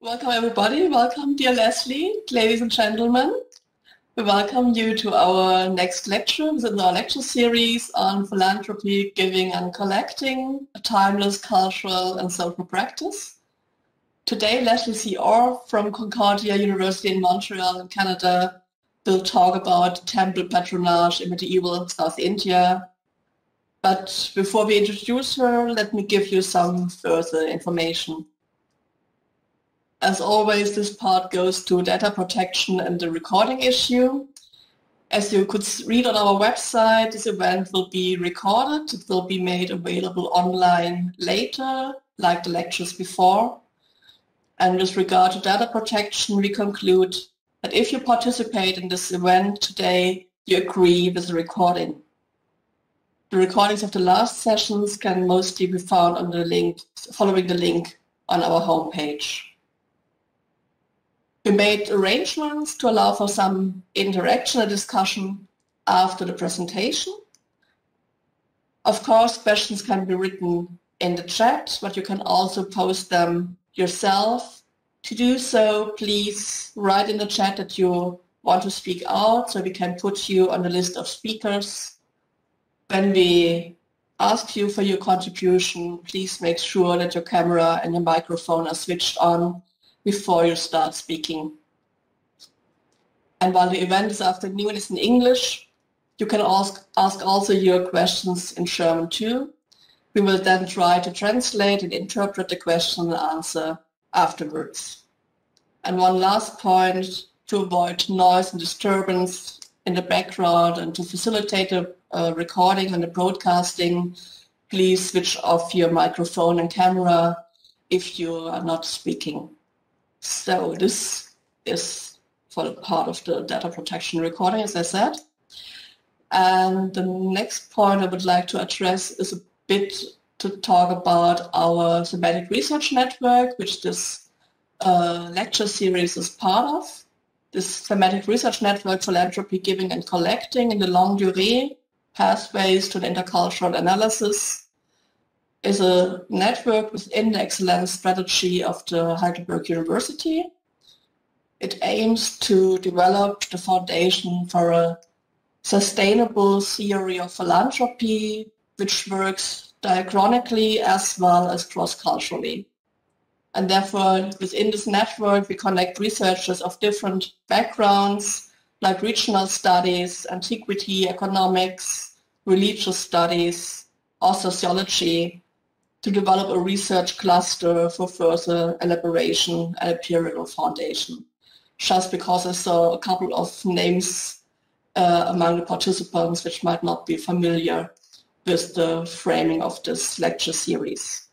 Welcome everybody, welcome dear Leslie, ladies and gentlemen. We welcome you to our next lecture within our lecture series on philanthropy, giving and collecting, a timeless cultural and social practice. Today Leslie C. Orr from Concordia University in Montreal in Canada will talk about temple patronage in medieval South India. But before we introduce her, let me give you some further information. As always, this part goes to data protection and the recording issue. As you could read on our website, this event will be recorded. It will be made available online later, like the lectures before. And with regard to data protection, we conclude that if you participate in this event today, you agree with the recording. The recordings of the last sessions can mostly be found on the link, following the link on our homepage. We made arrangements to allow for some interaction and discussion after the presentation. Of course, questions can be written in the chat, but you can also post them yourself. To do so, please write in the chat that you want to speak out so we can put you on the list of speakers. When we ask you for your contribution, please make sure that your camera and your microphone are switched on before you start speaking. And while the event this afternoon is in English, you can ask also your questions in German too. We will then try to translate and interpret the question and answer afterwards. And one last point, to avoid noise and disturbance in the background and to facilitate the recording and the broadcasting, please switch off your microphone and camera if you are not speaking. So this is for the part of the data protection recording, as I said. And the next point I would like to address is a bit to talk about our thematic research network, which this lecture series is part of. This thematic research network, philanthropy, giving and collecting in the longue durée, pathways to an intercultural analysis, is a network within the excellence strategy of the Heidelberg University. It aims to develop the foundation for a sustainable theory of philanthropy, which works diachronically as well as cross-culturally. And therefore, within this network, we connect researchers of different backgrounds, like regional studies, antiquity, economics, religious studies, or sociology, to develop a research cluster for further elaboration and a periodical foundation. Just because I saw a couple of names among the participants which might not be familiar with the framing of this lecture series.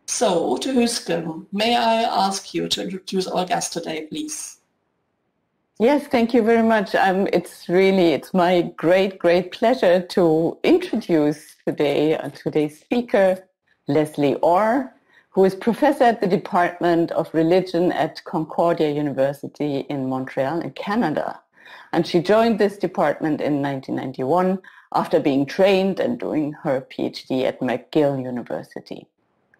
So, Ute Hüsken, may I ask you to introduce our guest today, please? Yes, thank you very much. It's my great pleasure to introduce today's speaker, Leslie Orr, who is professor at the Department of Religion at Concordia University in Montreal in Canada. And she joined this department in 1991 after being trained and doing her PhD at McGill University.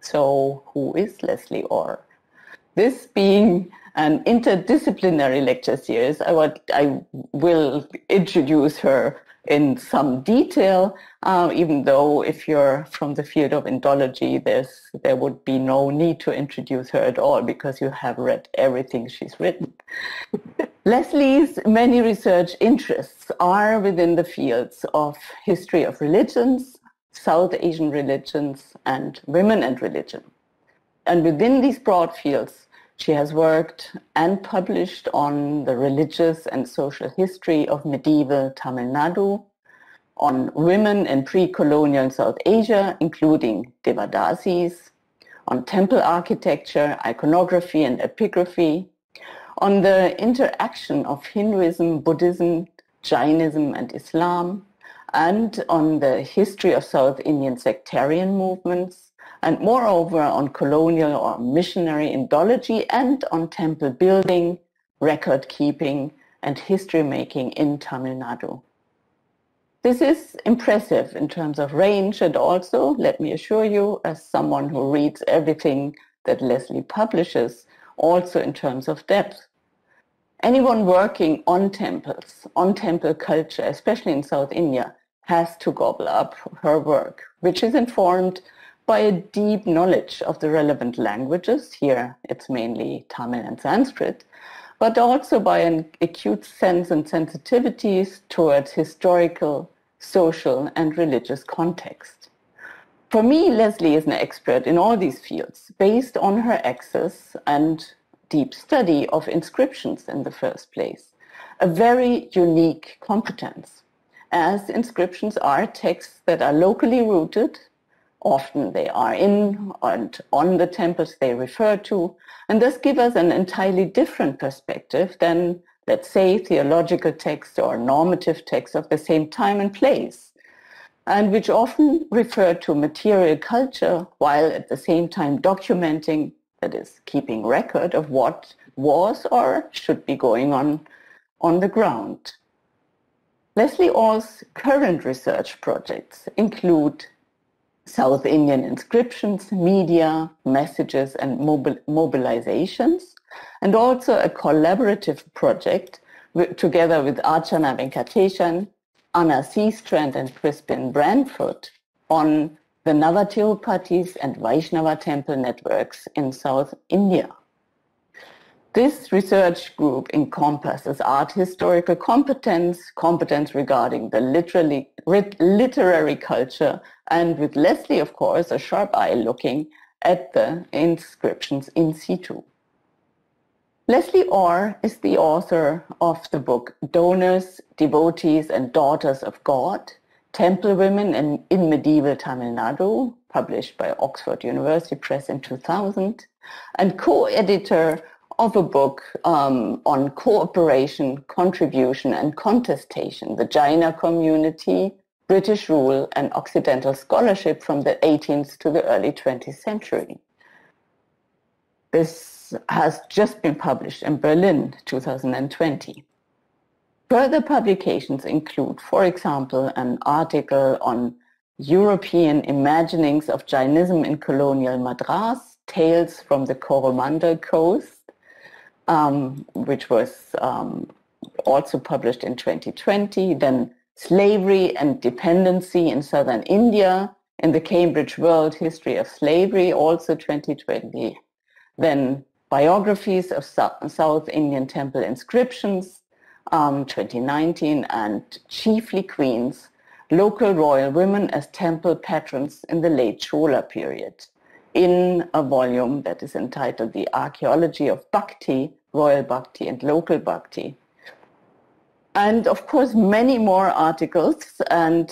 So who is Leslie Orr? This being an interdisciplinary lecture series, I will introduce her in some detail, even though if you're from the field of Indology, there would be no need to introduce her at all because you have read everything she's written. Leslie's many research interests are within the fields of history of religions, South Asian religions, and women and religion. And within these broad fields, she has worked and published on the religious and social history of medieval Tamil Nadu, on women in pre-colonial South Asia, including Devadasis, on temple architecture, iconography, and epigraphy, on the interaction of Hinduism, Buddhism, Jainism, and Islam, and on the history of South Indian sectarian movements, and moreover on colonial or missionary Indology and on temple building, record keeping, and history making in Tamil Nadu. This is impressive in terms of range, and also, let me assure you, as someone who reads everything that Leslie publishes, also in terms of depth. Anyone working on temples, on temple culture, especially in South India, has to gobble up her work, which is informed by a deep knowledge of the relevant languages. Here it's mainly Tamil and Sanskrit, but also by an acute sense and sensitivities towards historical, social, and religious context. For me, Leslie is an expert in all these fields, based on her access and deep study of inscriptions in the first place, a very unique competence, as inscriptions are texts that are locally rooted. Often they are in and on the temples they refer to, and thus give us an entirely different perspective than, let's say, theological texts or normative texts of the same time and place, and which often refer to material culture while at the same time documenting, that is, keeping record of what was or should be going on the ground. Leslie Orr's current research projects include South Indian inscriptions, media, messages, and mobilizations, and also a collaborative project together with Archana Venkateshan, Anna Seastrand, and Crispin Branford on the Navatheopathis and Vaishnava temple networks in South India. This research group encompasses art historical competence regarding the literary culture, and with Leslie, of course, a sharp eye looking at the inscriptions in situ. Leslie Orr is the author of the book Donors, Devotees, and Daughters of God, Temple Women in Medieval Tamil Nadu, published by Oxford University Press in 2000, and co-editor of a book on cooperation, contribution, and contestation, the Jaina community, British rule, and Occidental scholarship from the 18th to the early 20th century. This has just been published in Berlin, 2020. Further publications include, for example, an article on European imaginings of Jainism in colonial Madras, Tales from the Coromandel Coast, which was also published in 2020, then Slavery and Dependency in Southern India in the Cambridge World History of Slavery, also 2020, then Biographies of South Indian Temple Inscriptions, 2019, and Chiefly Queens, Local Royal Women as Temple Patrons in the Late Chola Period, in a volume that is entitled The Archaeology of Bhakti, Royal Bhakti and Local Bhakti. And of course, many more articles and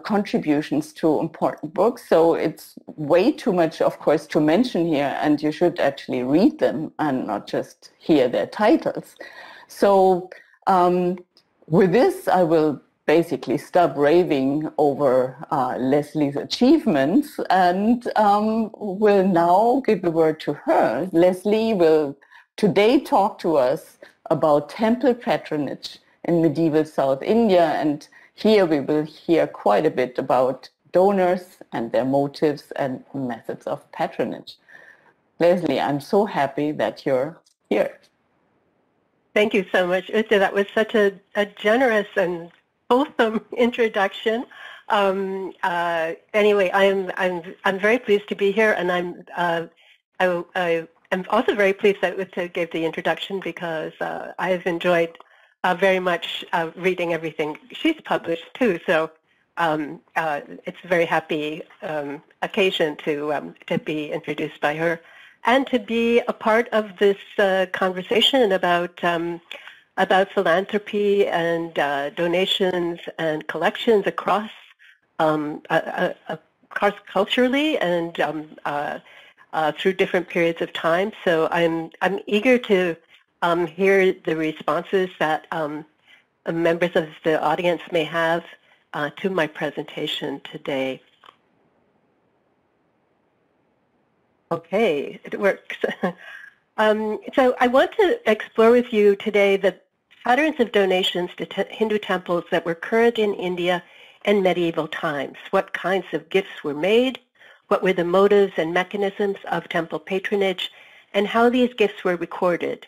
contributions to important books. So it's way too much, of course, to mention here, and you should actually read them and not just hear their titles. So with this, I will basically stop raving over Leslie's achievements and will now give the word to her. Leslie will today talk to us about temple patronage in medieval South India, and here we will hear quite a bit about donors and their motives and methods of patronage. Leslie, I'm so happy that you're here. Thank you so much, Ute. That was such a generous and wholesome introduction. Anyway, I'm very pleased to be here, and I'm also very pleased that Ute gave the introduction, because I've enjoyed very much reading everything she's published too. So it's a very happy occasion to be introduced by her and to be a part of this conversation about philanthropy and donations and collections across culturally and through different periods of time. So I'm eager to hear the responses that members of the audience may have to my presentation today. Okay, it works. So I want to explore with you today the patterns of donations to Hindu temples that were current in India in medieval times. What kinds of gifts were made? What were the motives and mechanisms of temple patronage? and how these gifts were recorded.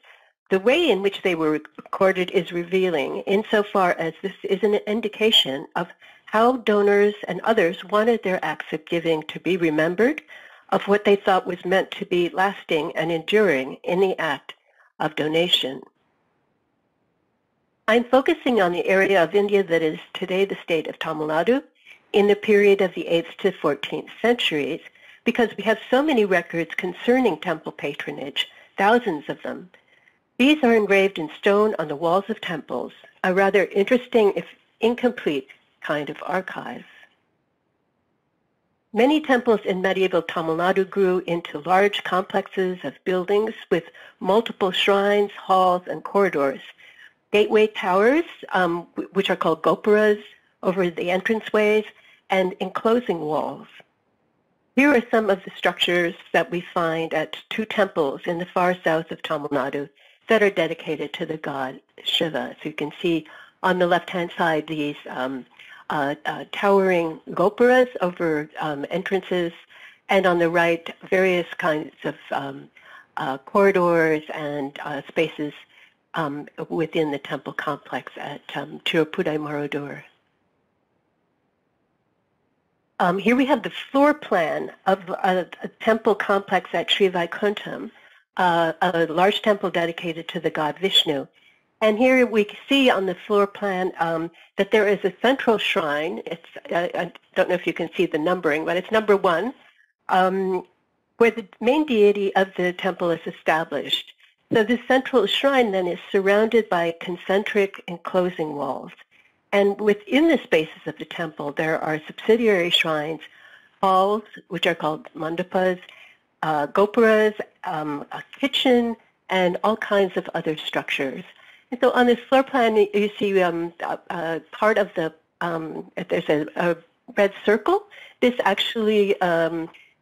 The way in which they were recorded is revealing, insofar as this is an indication of how donors and others wanted their acts of giving to be remembered, of what they thought was meant to be lasting and enduring in the act of donation. I'm focusing on the area of India that is today the state of Tamil Nadu in the period of the 8th to 14th centuries, because we have so many records concerning temple patronage, thousands of them. These are engraved in stone on the walls of temples, a rather interesting, if incomplete, kind of archive. Many temples in medieval Tamil Nadu grew into large complexes of buildings with multiple shrines, halls, and corridors. Gateway towers, which are called gopuras, over the entranceways, and enclosing walls. Here are some of the structures that we find at two temples in the far south of Tamil Nadu that are dedicated to the god Shiva. So you can see on the left-hand side these towering gopuras over entrances, and on the right various kinds of corridors and spaces within the temple complex at Tirupudi Marudur. Here we have the floor plan of a temple complex at Sri Vaikuntham, a large temple dedicated to the god Vishnu. And here we see on the floor plan that there is a central shrine. It's, I don't know if you can see the numbering, but it's number 1, where the main deity of the temple is established. So this central shrine then is surrounded by concentric enclosing walls. And within the spaces of the temple, there are subsidiary shrines, halls, which are called mandapas, gopuras, a kitchen, and all kinds of other structures. And so on this floor plan, you see part of the, there's a red circle. This actually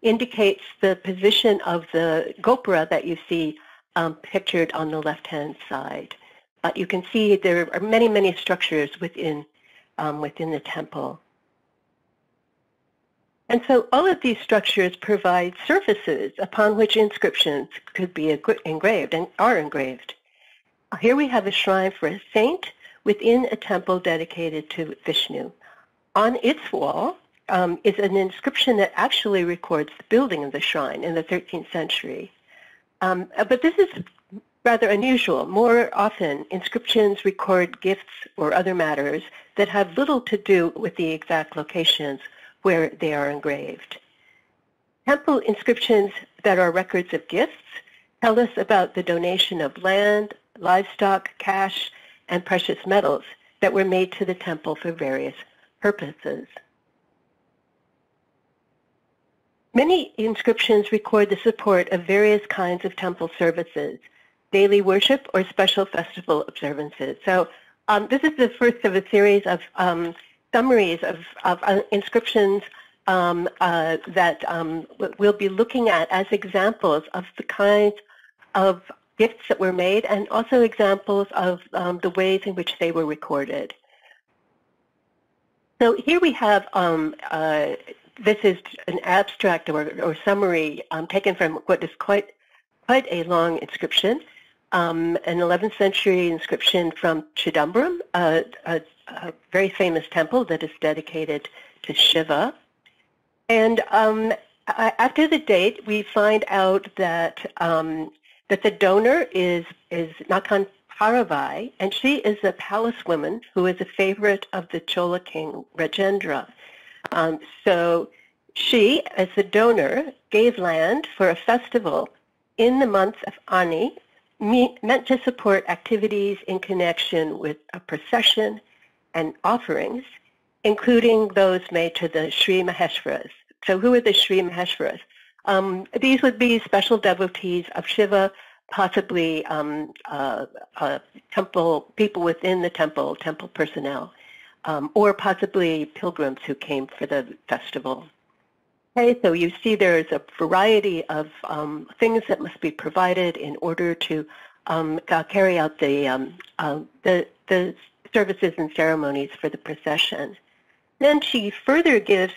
indicates the position of the gopura that you see pictured on the left-hand side. You can see there are many, many structures within the temple. And so all of these structures provide surfaces upon which inscriptions could be engraved and are engraved. Here we have a shrine for a saint within a temple dedicated to Vishnu. On its wall is an inscription that actually records the building of the shrine in the 13th century. But this is rather unusual. More often, inscriptions record gifts or other matters that have little to do with the exact locations where they are engraved. Temple inscriptions that are records of gifts tell us about the donation of land, livestock, cash, and precious metals that were made to the temple for various purposes. Many inscriptions record the support of various kinds of temple services, daily worship, or special festival observances. So this is the first of a series of summaries of inscriptions that we'll be looking at as examples of the kinds of gifts that were made, and also examples of the ways in which they were recorded. So here we have, this is an abstract or summary taken from what is quite a long inscription, an 11th century inscription from Chidambaram, a very famous temple that is dedicated to Shiva. And after the date, we find out that that the donor is Nakan Paravai, and she is a palace woman who is a favorite of the Chola king Rajendra. So she, as the donor, gave land for a festival in the month of Ani, meant to support activities in connection with a procession and offerings, including those made to the Sri Maheshwaras. So who are the Sri Maheshwaras? These would be special devotees of Shiva, possibly temple people within the temple personnel, or possibly pilgrims who came for the festival. Okay, so you see there's a variety of things that must be provided in order to carry out the services and ceremonies for the procession. Then she further gives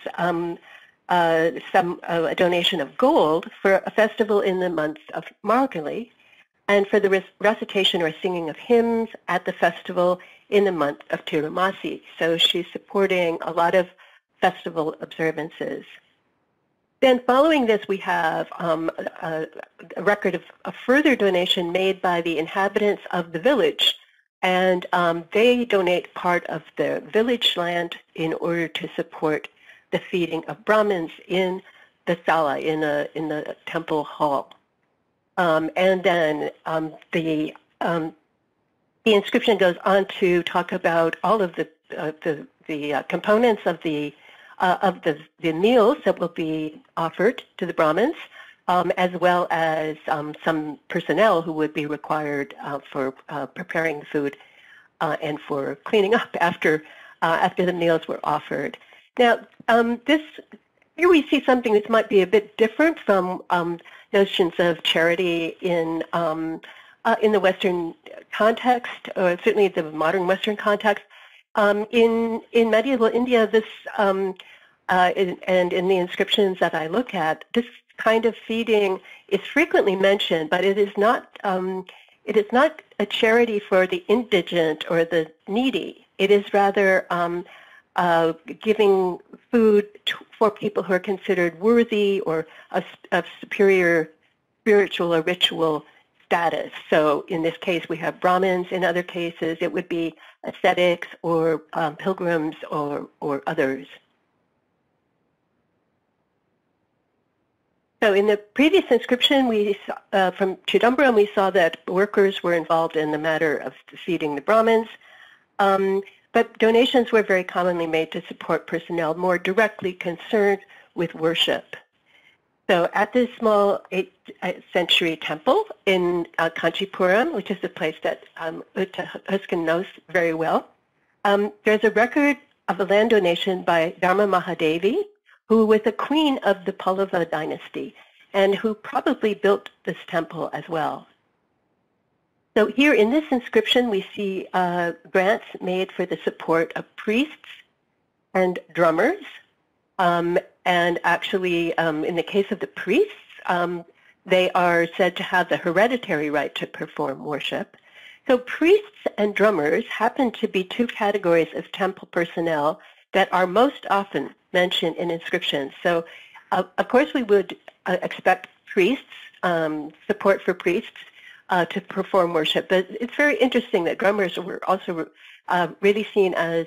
a donation of gold for a festival in the month of Margally, and for the recitation or singing of hymns at the festival in the month of Tirumasi. So she's supporting a lot of festival observances. Then following this, we have a record of a further donation made by the inhabitants of the village. And they donate part of their village land in order to support the feeding of Brahmins in the sala, in the temple hall. And then the inscription goes on to talk about all of the components of the meals that will be offered to the Brahmins, as well as some personnel who would be required for preparing the food and for cleaning up after the meals were offered. Now, here we see something that might be a bit different from notions of charity in the Western context, or certainly the modern Western context. In medieval India, this and in the inscriptions that I look at, this kind of feeding is frequently mentioned, but it is not a charity for the indigent or the needy. It is rather giving food for people who are considered worthy or of superior spiritual or ritual status. So in this case, we have Brahmins. In other cases, it would be ascetics or pilgrims or others. So in the previous inscription from Chidambaram, we saw that workers were involved in the matter of feeding the Brahmins, but donations were very commonly made to support personnel more directly concerned with worship. So at this small 8th century temple in Kanchipuram, which is a place that Uta Huskin knows very well, there's a record of a land donation by Dharma Mahadevi, who was a queen of the Pallava dynasty and who probably built this temple as well. So here in this inscription, we see grants made for the support of priests and drummers. And actually, in the case of the priests, they are said to have the hereditary right to perform worship. So priests and drummers happen to be two categories of temple personnel that are most often mentioned in inscriptions. So, of course, we would expect priests, support for priests to perform worship. But it's very interesting that drummers were also really seen as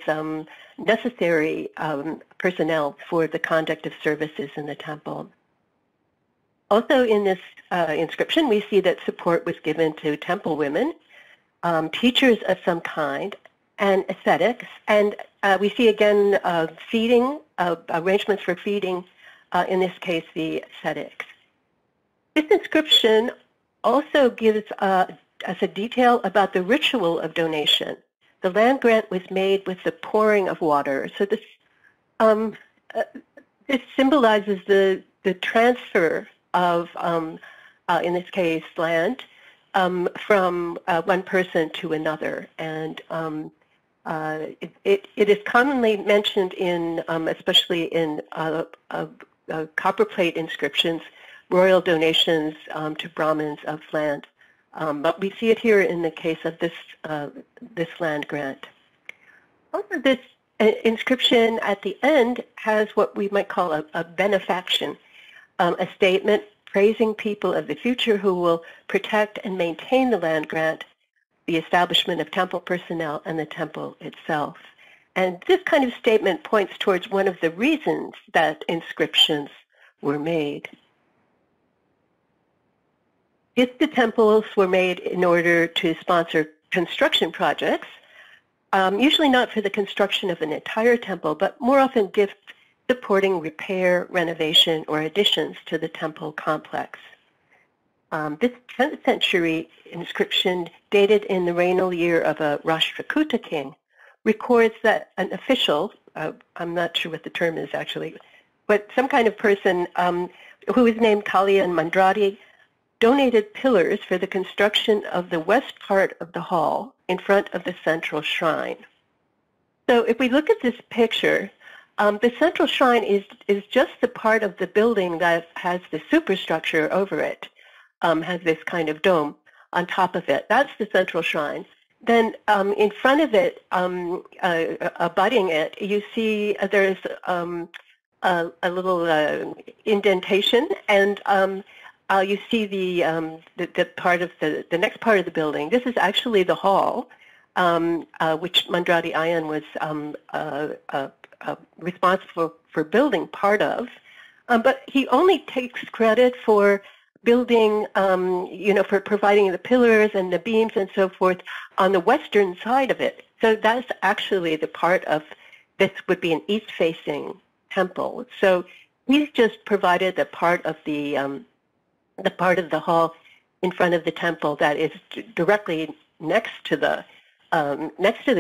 necessary personnel for the conduct of services in the temple. Also in this inscription, we see that support was given to temple women, teachers of some kind, and ascetics. And we see again feeding, arrangements for feeding, in this case, the ascetics. This inscription also gives us a detail about the ritual of donation. The land grant was made with the pouring of water. So this this symbolizes the transfer of, in this case, land from one person to another. And it is commonly mentioned in, especially in copperplate inscriptions, royal donations to Brahmins of land. But we see it here in the case of this land grant. Also, this inscription at the end has what we might call a benefaction, a statement praising people of the future who will protect and maintain the land grant, the establishment of temple personnel, and the temple itself. And this kind of statement points towards one of the reasons that inscriptions were made. If the temples were made in order to sponsor construction projects, usually not for the construction of an entire temple, but more often gifts supporting repair, renovation, or additions to the temple complex. This 10th century inscription, dated in the regnal year of a Rashtrakuta king, records that an official, I'm not sure what the term is actually, but some kind of person who is named Kalyan Mandradi, donated pillars for the construction of the west part of the hall in front of the central shrine. So if we look at this picture, The central shrine is just the part of the building that has the superstructure over it, has this kind of dome on top of it. That's the central shrine. Then in front of it, abutting it, you see there's a little indentation, and you see the part of the next part of the building. This is actually the hall, which Mandradi Ayan was responsible for building part of, but he only takes credit for building, for providing the pillars and the beams and so forth on the western side of it. So that's actually the part of, this would be an east-facing temple. So he's just provided the part of the hall in front of the temple that is directly next to the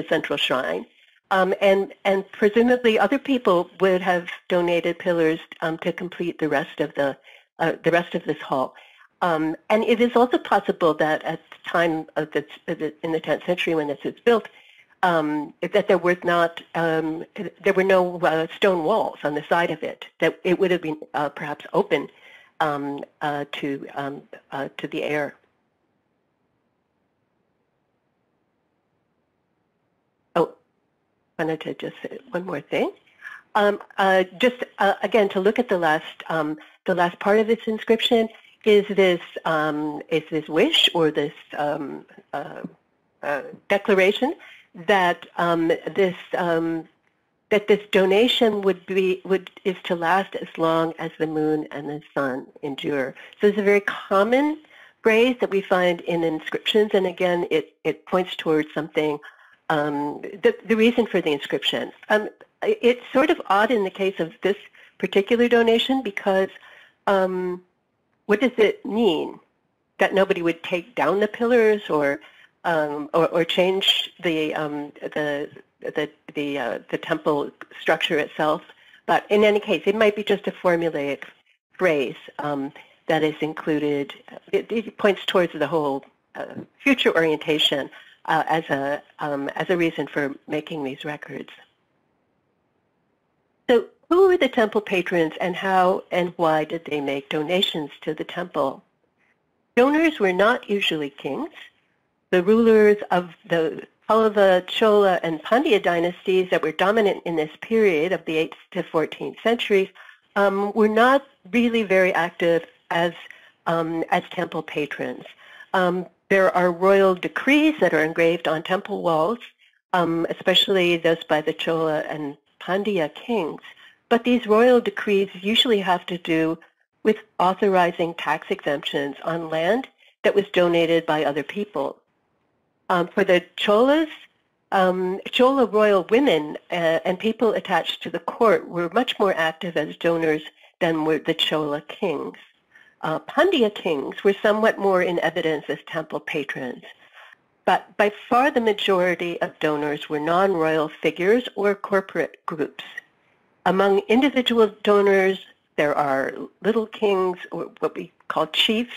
central shrine. And presumably other people would have donated pillars to complete the rest of this hall. And it is also possible that at the time of in the 10th century when this was built, that there were no stone walls on the side of it. That it would have been perhaps open to the air. I wanted to just say one more thing. Again, to look at the last part of this inscription is this wish or this declaration that this donation is to last as long as the moon and the sun endure. So it's a very common phrase that we find in inscriptions, and again, it points towards something. The reason for the inscription. It's sort of odd in the case of this particular donation because what does it mean? That nobody would take down the pillars or change the temple structure itself? But in any case, it might be just a formulaic phrase that is included. It points towards the whole future orientation as a reason for making these records. So who were the temple patrons and how and why did they make donations to the temple? Donors were not usually kings. The rulers of the Pallava, Chola, and Pandya dynasties that were dominant in this period of the 8th to 14th centuries were not really very active as temple patrons. There are royal decrees that are engraved on temple walls, especially those by the Chola and Pandya kings. But these royal decrees usually have to do with authorizing tax exemptions on land that was donated by other people. For the Cholas, Chola royal women and people attached to the court were much more active as donors than were the Chola kings. Pandya kings were somewhat more in evidence as temple patrons, but by far the majority of donors were non-royal figures or corporate groups. Among individual donors, there are little kings, or what we call chiefs,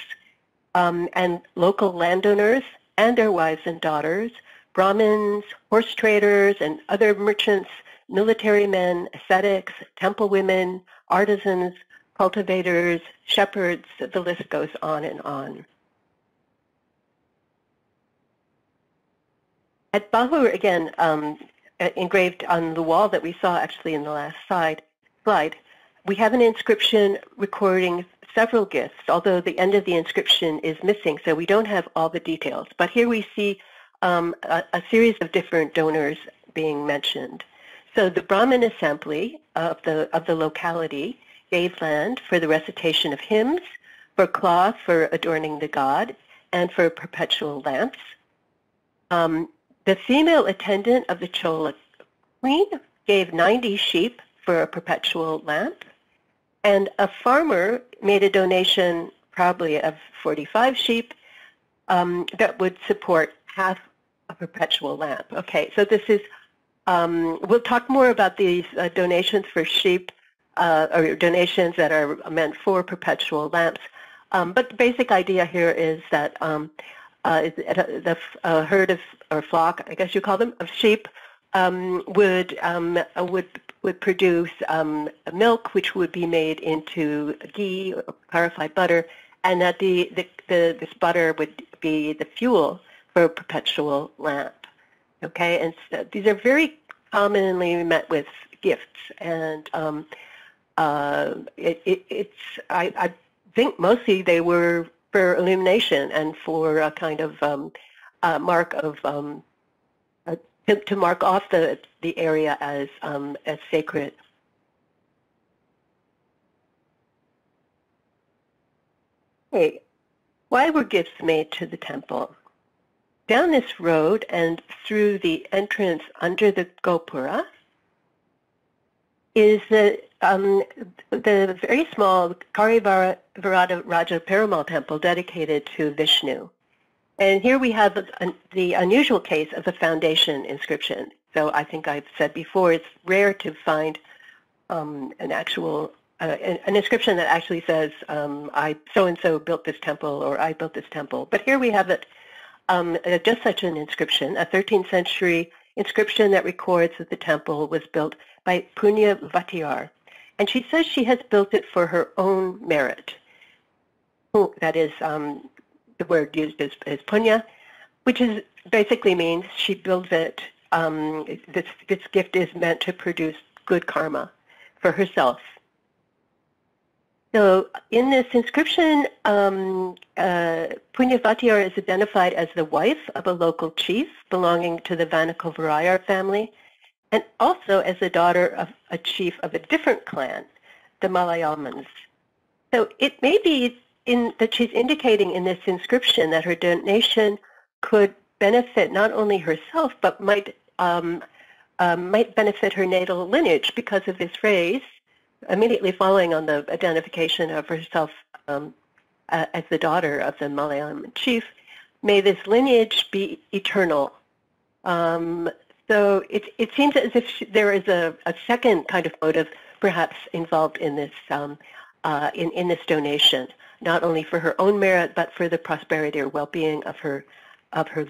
and local landowners and their wives and daughters, Brahmins, horse traders, and other merchants, military men, ascetics, temple women, artisans, cultivators, shepherds, the list goes on and on. At Bahur, again, engraved on the wall that we saw actually in the last slide, we have an inscription recording several gifts, although the end of the inscription is missing, so we don't have all the details. But here we see a series of different donors being mentioned. So the Brahmin assembly of the locality gave land for the recitation of hymns, for cloth for adorning the god, and for perpetual lamps. The female attendant of the Chola queen gave 90 sheep for a perpetual lamp, and a farmer made a donation probably of 45 sheep that would support half a perpetual lamp. Okay, so this is, we'll talk more about these donations for sheep or donations that are meant for perpetual lamps. But the basic idea here is that the herd of, or flock, I guess you call them, of sheep would produce milk, which would be made into ghee or clarified butter, and that this butter would be the fuel for a perpetual lamp. Okay, and so these are very commonly met with gifts, and I think mostly they were for illumination and for a kind of mark of to mark off the area as sacred. Okay, why were gifts made to the temple? Down this road and through the entrance under the Gopura is the very small Karivara Raja Perumal temple dedicated to Vishnu. And here we have the unusual case of a foundation inscription. So I think I've said before, it's rare to find an inscription that actually says, I so-and-so built this temple, or I built this temple. But here we have it, just such an inscription, a 13th century inscription that records that the temple was built by Punya Vatiyar. And she says she has built it for her own merit. That is, the word used is punya, which is basically means she builds it. This gift is meant to produce good karma for herself. So in this inscription, Punya Vatiyar is identified as the wife of a local chief belonging to the Vanakovarayar family, and also as the daughter of a chief of a different clan, the Malayalmans. So it may be that she's indicating in this inscription that her donation could benefit not only herself, but might benefit her natal lineage because of this phrase, immediately following on the identification of herself as the daughter of the Malayalam chief. May this lineage be eternal. So it seems as if there is a second kind of motive perhaps involved in this in this donation, not only for her own merit, but for the prosperity or well-being of her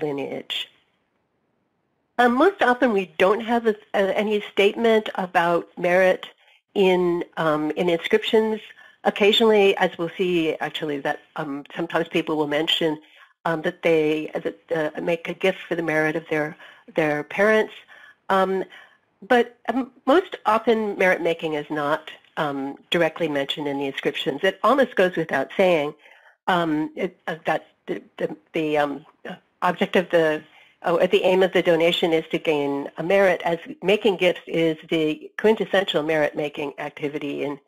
lineage. Most often we don't have any statement about merit in inscriptions. Occasionally, as we'll see, actually, that sometimes people will mention that they make a gift for the merit of their parents. But most often merit making is not directly mentioned in the inscriptions. It almost goes without saying that the object of the aim of the donation is to gain a merit, as making gifts is the quintessential merit-making activity in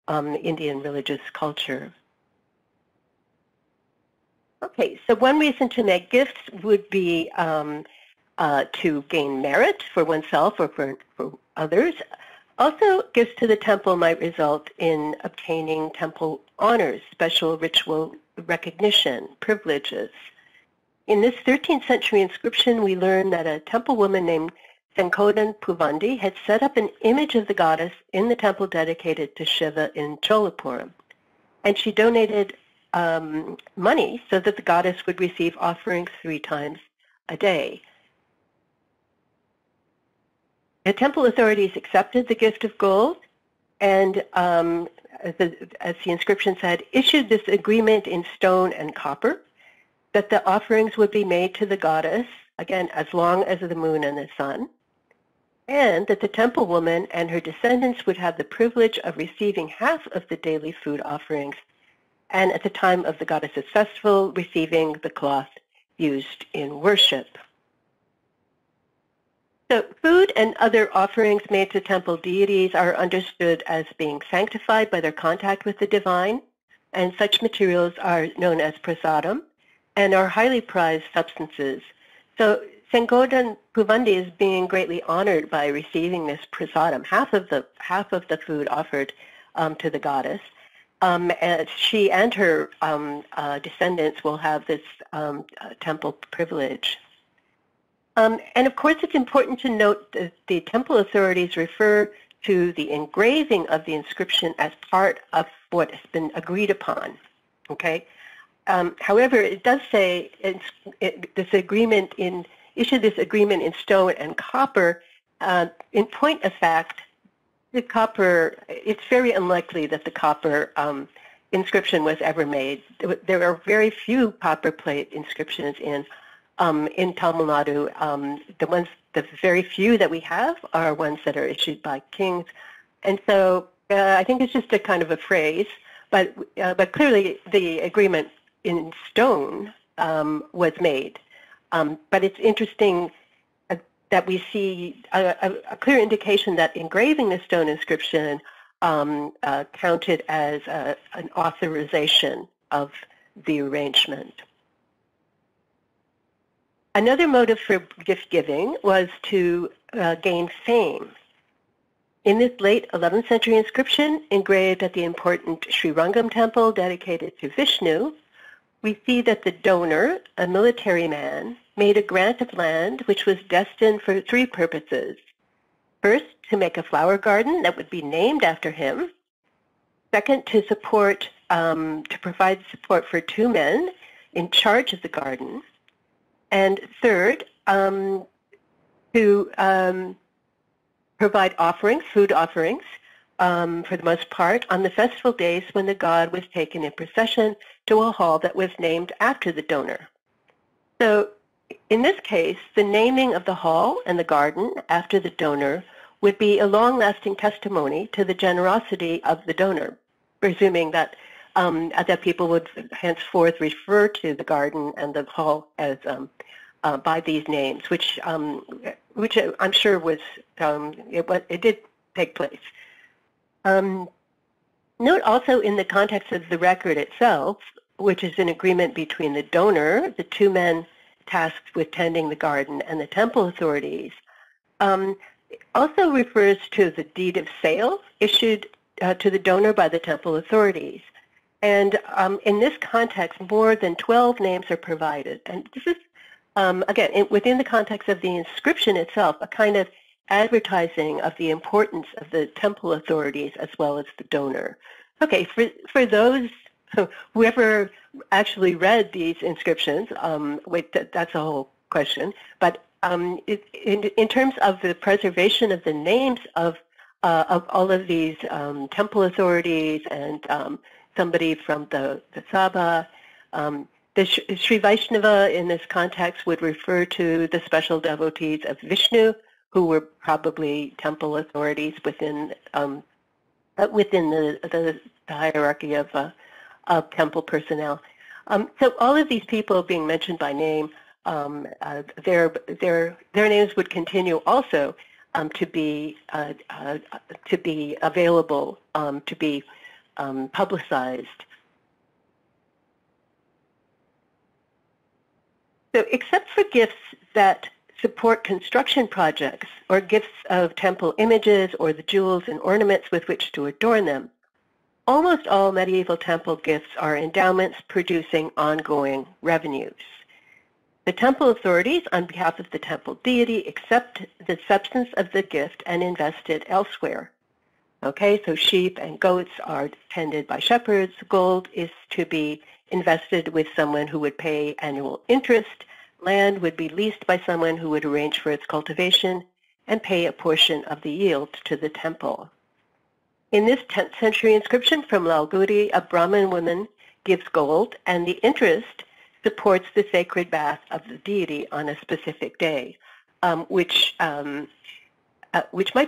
Indian religious culture. Okay, so one reason to make gifts would be to gain merit for oneself or for others. Also, gifts to the temple might result in obtaining temple honors, special ritual recognition, privileges. In this 13th century inscription, we learn that a temple woman named Senkodan Puvandi had set up an image of the goddess in the temple dedicated to Shiva in Cholapuram. And she donated money so that the goddess would receive offerings 3 times a day. The temple authorities accepted the gift of gold and, as the inscription said, issued this agreement in stone and copper that the offerings would be made to the goddess, again, as long as the moon and the sun, and that the temple woman and her descendants would have the privilege of receiving half of the daily food offerings, and at the time of the goddess's festival, receiving the cloth used in worship. So food and other offerings made to temple deities are understood as being sanctified by their contact with the divine, and such materials are known as prasadam and are highly prized substances. So Senkodan Puvandi is being greatly honored by receiving this prasadam, half of the food offered to the goddess. And she and her descendants will have this temple privilege. And of course, it's important to note that the temple authorities refer to the engraving of the inscription as part of what has been agreed upon. Okay. However, it does say issued this agreement in stone and copper, in point of fact, the copper, it's very unlikely that the copper inscription was ever made. There are very few copper plate inscriptions in Tamil Nadu. The very few that we have are ones that are issued by kings. And so I think it's just a kind of a phrase, but clearly the agreement in stone was made. But it's interesting that we see a clear indication that engraving the stone inscription counted as an authorization of the arrangement. Another motive for gift giving was to gain fame. In this late 11th century inscription engraved at the important Srirangam Temple dedicated to Vishnu, we see that the donor, a military man, made a grant of land which was destined for three purposes. First, to make a flower garden that would be named after him. Second, to provide support for two men in charge of the garden. And third, to provide offerings, food offerings, for the most part, on the festival days when the god was taken in procession to a hall that was named after the donor. So in this case, the naming of the hall and the garden after the donor would be a long-lasting testimony to the generosity of the donor, presuming that that people would henceforth refer to the garden and the hall as by these names, which I'm sure was it did take place. Note also in the context of the record itself, which is an agreement between the donor, the two men tasked with tending the garden, and the temple authorities, also refers to the deed of sale issued to the donor by the temple authorities. And in this context, more than 12 names are provided. And this is, again, within the context of the inscription itself, a kind of advertising of the importance of the temple authorities as well as the donor. Okay, for those, whoever actually read these inscriptions, that's a whole question, but in terms of the preservation of the names of all of these temple authorities and somebody from the Sabha, the Sri Vaishnava in this context would refer to the special devotees of Vishnu, who were probably temple authorities within the hierarchy of temple personnel. So all of these people being mentioned by name, their names would continue also to be available, to be publicized. So except for gifts that support construction projects or gifts of temple images or the jewels and ornaments with which to adorn them, almost all medieval temple gifts are endowments producing ongoing revenues. The temple authorities, on behalf of the temple deity, accept the substance of the gift and invest it elsewhere. Okay, so sheep and goats are tended by shepherds. Gold is to be invested with someone who would pay annual interest. Land would be leased by someone who would arrange for its cultivation and pay a portion of the yield to the temple. In this 10th century inscription from Lalgudi, a Brahmin woman gives gold, and the interest supports the sacred bath of the deity on a specific day, which might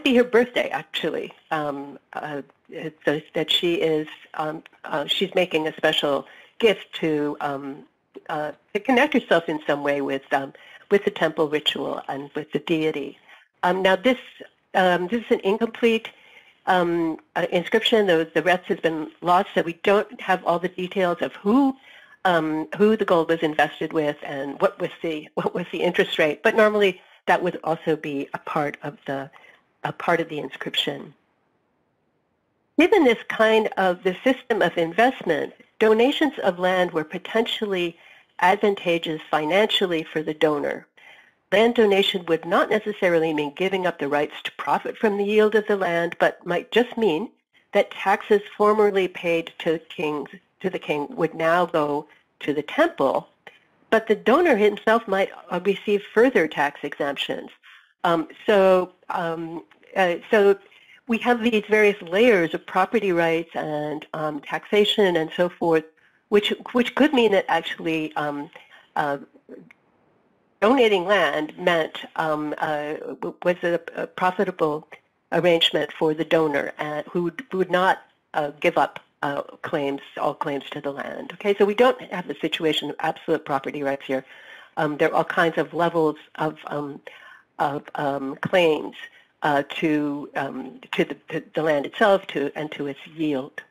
be her birthday, actually. So that she is she's making a special gift to connect herself in some way with the temple ritual and with the deity. Now this is an incomplete inscription. The rest has been lost, so we don't have all the details of who the gold was invested with and what was the interest rate. But normally that would also be a part of the inscription. Given this kind of the system of investment, donations of land were potentially advantageous financially for the donor. Land donation would not necessarily mean giving up the rights to profit from the yield of the land, but might just mean that taxes formerly paid to the king would now go to the temple, but the donor himself might receive further tax exemptions. So we have these various layers of property rights and taxation and so forth, which could mean that actually donating land meant was a profitable arrangement for the donor who would not give up all claims to the land. Okay, so we don't have the situation of absolute property rights here. There are all kinds of levels of claims to the land itself and to its yield.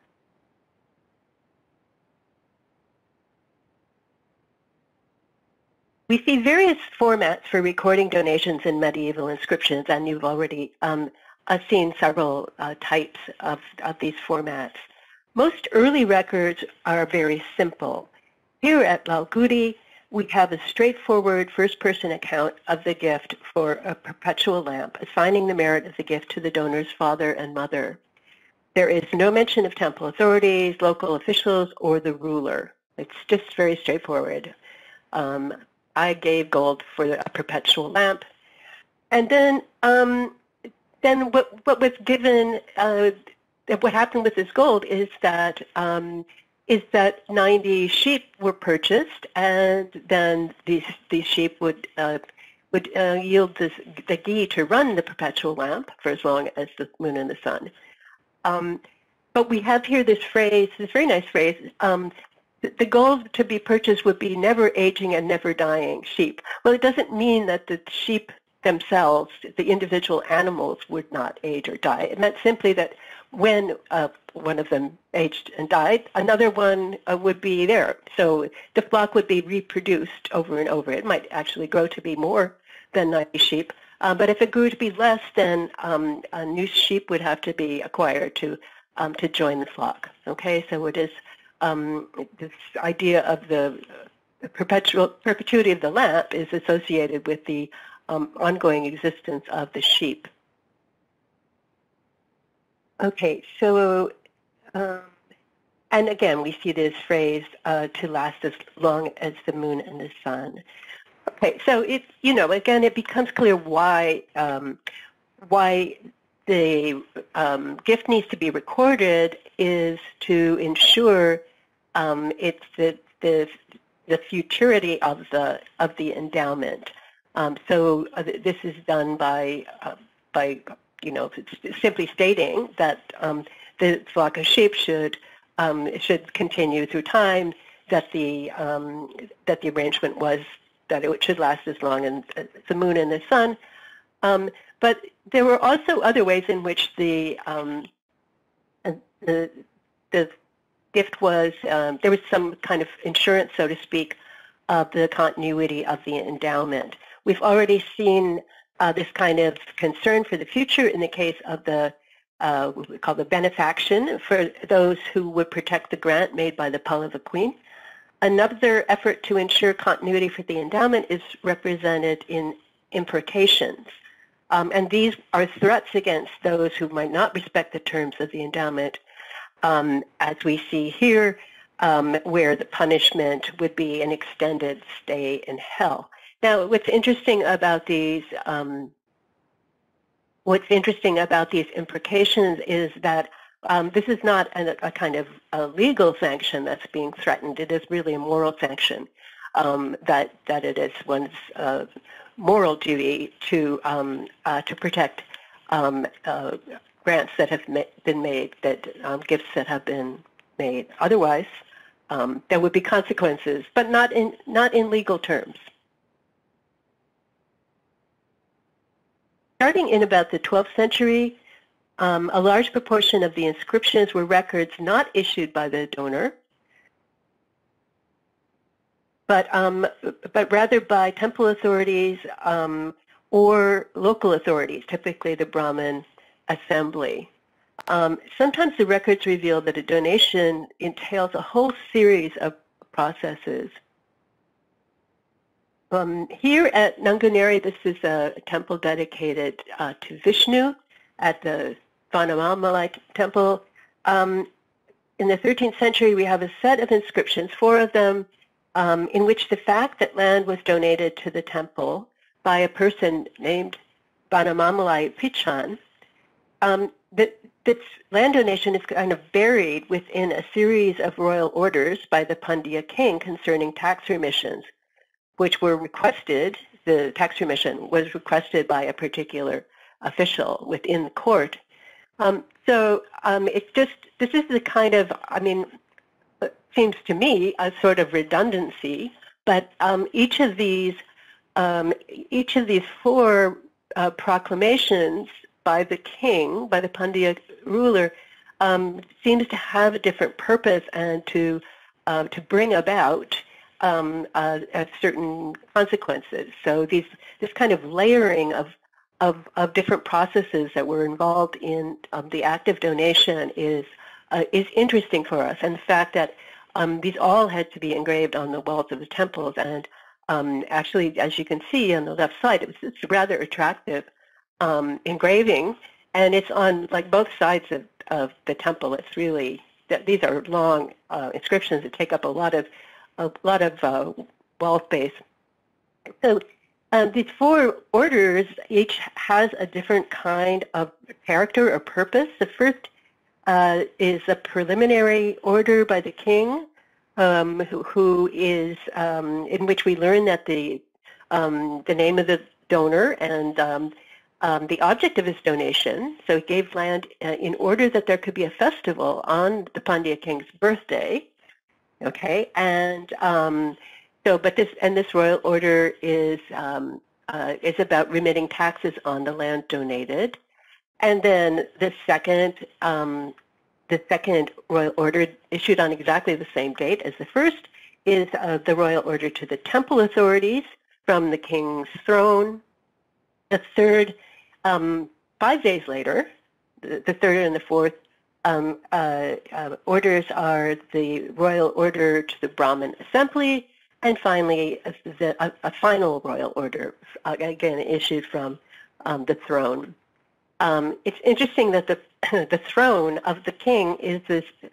We see various formats for recording donations in medieval inscriptions, and you've already seen several types of these formats. Most early records are very simple. Here at Lalgudi, we have a straightforward first-person account of the gift for a perpetual lamp, assigning the merit of the gift to the donor's father and mother. There is no mention of temple authorities, local officials, or the ruler. It's just very straightforward. I gave gold for a perpetual lamp. And then what was given, what happened with this gold is that 90 sheep were purchased, and then these sheep would yield the ghee to run the perpetual lamp for as long as the moon and the sun. But we have here this phrase, this very nice phrase, the gold to be purchased would be never aging and never dying sheep. Well, it doesn't mean that the sheep themselves, the individual animals, would not age or die. It meant simply that when one of them aged and died, another one would be there. So the flock would be reproduced over and over. It might actually grow to be more than 90 sheep, but if it grew to be less, then a new sheep would have to be acquired to join the flock. Okay, so it is this idea of the perpetuity of the lamp is associated with the ongoing existence of the sheep. Okay, so, and again, we see this phrase to last as long as the moon and the sun. Okay, so it, again, it becomes clear why the gift needs to be recorded is to ensure it's the futurity of the endowment. So this is done by simply stating that the flock of sheep should continue through time. That the arrangement was that it should last as long as the moon and the sun. But there were also other ways in which the gift was, there was some kind of insurance, so to speak, of the continuity of the endowment. We've already seen this kind of concern for the future in the case of the what we call the benefaction for those who would protect the grant made by the Pall of the Queen. Another effort to ensure continuity for the endowment is represented in imprecations. And these are threats against those who might not respect the terms of the endowment, as we see here, where the punishment would be an extended stay in hell. Now, what's interesting about these imprecations is that this is not a kind of a legal sanction that's being threatened. It is really a moral sanction, that it is one's moral duty to protect grants that have been made, gifts that have been made. Otherwise, there would be consequences, but not in legal terms. Starting in about the 12th century, a large proportion of the inscriptions were records not issued by the donor, but rather by temple authorities or local authorities, typically the Brahmin assembly. Sometimes the records reveal that a donation entails a whole series of processes. Here at Nanganeri, this is a temple dedicated to Vishnu at the Vanamalai temple. In the 13th century, we have a set of inscriptions, 4 of them, in which the fact that land was donated to the temple by a person named Banamamalai Pichan, this land donation is kind of buried within a series of royal orders by the Pandya king concerning tax remissions, which were requested. The tax remission was requested by a particular official within the court. It's just, this is the kind of, I mean, it seems to me a sort of redundancy, but each of these four proclamations by the king, by the Pandya ruler, seems to have a different purpose and to bring about certain consequences. So this kind of layering of different processes that were involved in the act of donation is interesting for us, and the fact that these all had to be engraved on the walls of the temples, and actually, as you can see on the left side, it's rather attractive engraving, and it's on like both sides of the temple. It's really, these are long inscriptions that take up a lot of wall space. So these four orders each has a different kind of character or purpose. The first is a preliminary order by the king, who is in which we learn that the name of the donor and the object of his donation. So he gave land in order that there could be a festival on the Pandya king's birthday. Okay, and this royal order is about remitting taxes on the land donated, and then the second royal order, issued on exactly the same date as the first, is the royal order to the temple authorities from the king's throne. The third, 5 days later, the third and the fourth orders are the royal order to the Brahmin assembly, and finally a final royal order, again issued from the throne. It's interesting that the throne of the king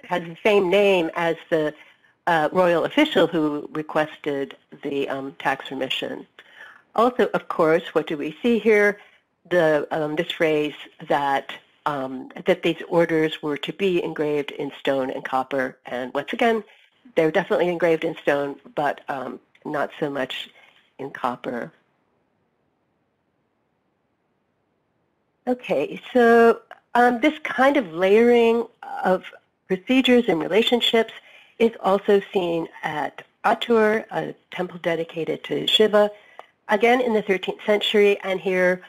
has the same name as the royal official who requested the tax remission. Also, of course, what do we see here? This phrase that these orders were to be engraved in stone and copper, and once again, they're definitely engraved in stone, but not so much in copper. Okay, so this kind of layering of procedures and relationships is also seen at Atur, a temple dedicated to Shiva, again in the 13th century, and here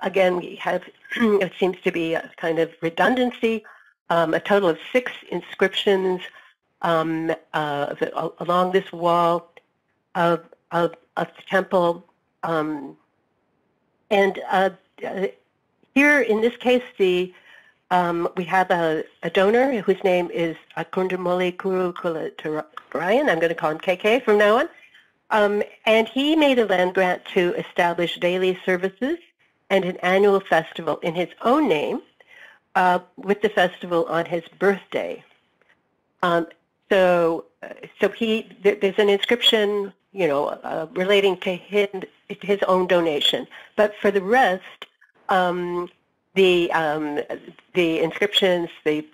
again we have, it seems to be a kind of redundancy, a total of 6 inscriptions along this wall of the temple, here in this case we have a donor whose name is Akundamoli Kulturelle. I'm going to call him KK from now on, and he made a land grant to establish daily services and an annual festival in his own name, with the festival on his birthday. So there's an inscription, relating to his own donation. But for the rest, the inscriptions, the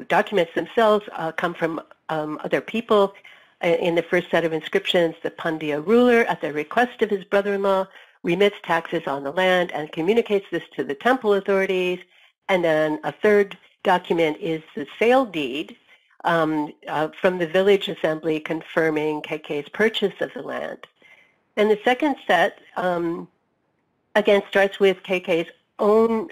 documents themselves come from other people. In the first set of inscriptions, the Pandya ruler, at the request of his brother-in-law, remits taxes on the land and communicates this to the temple authorities. And then a third document is the sale deed from the village assembly confirming KK's purchase of the land. And the second set, again, starts with KK's own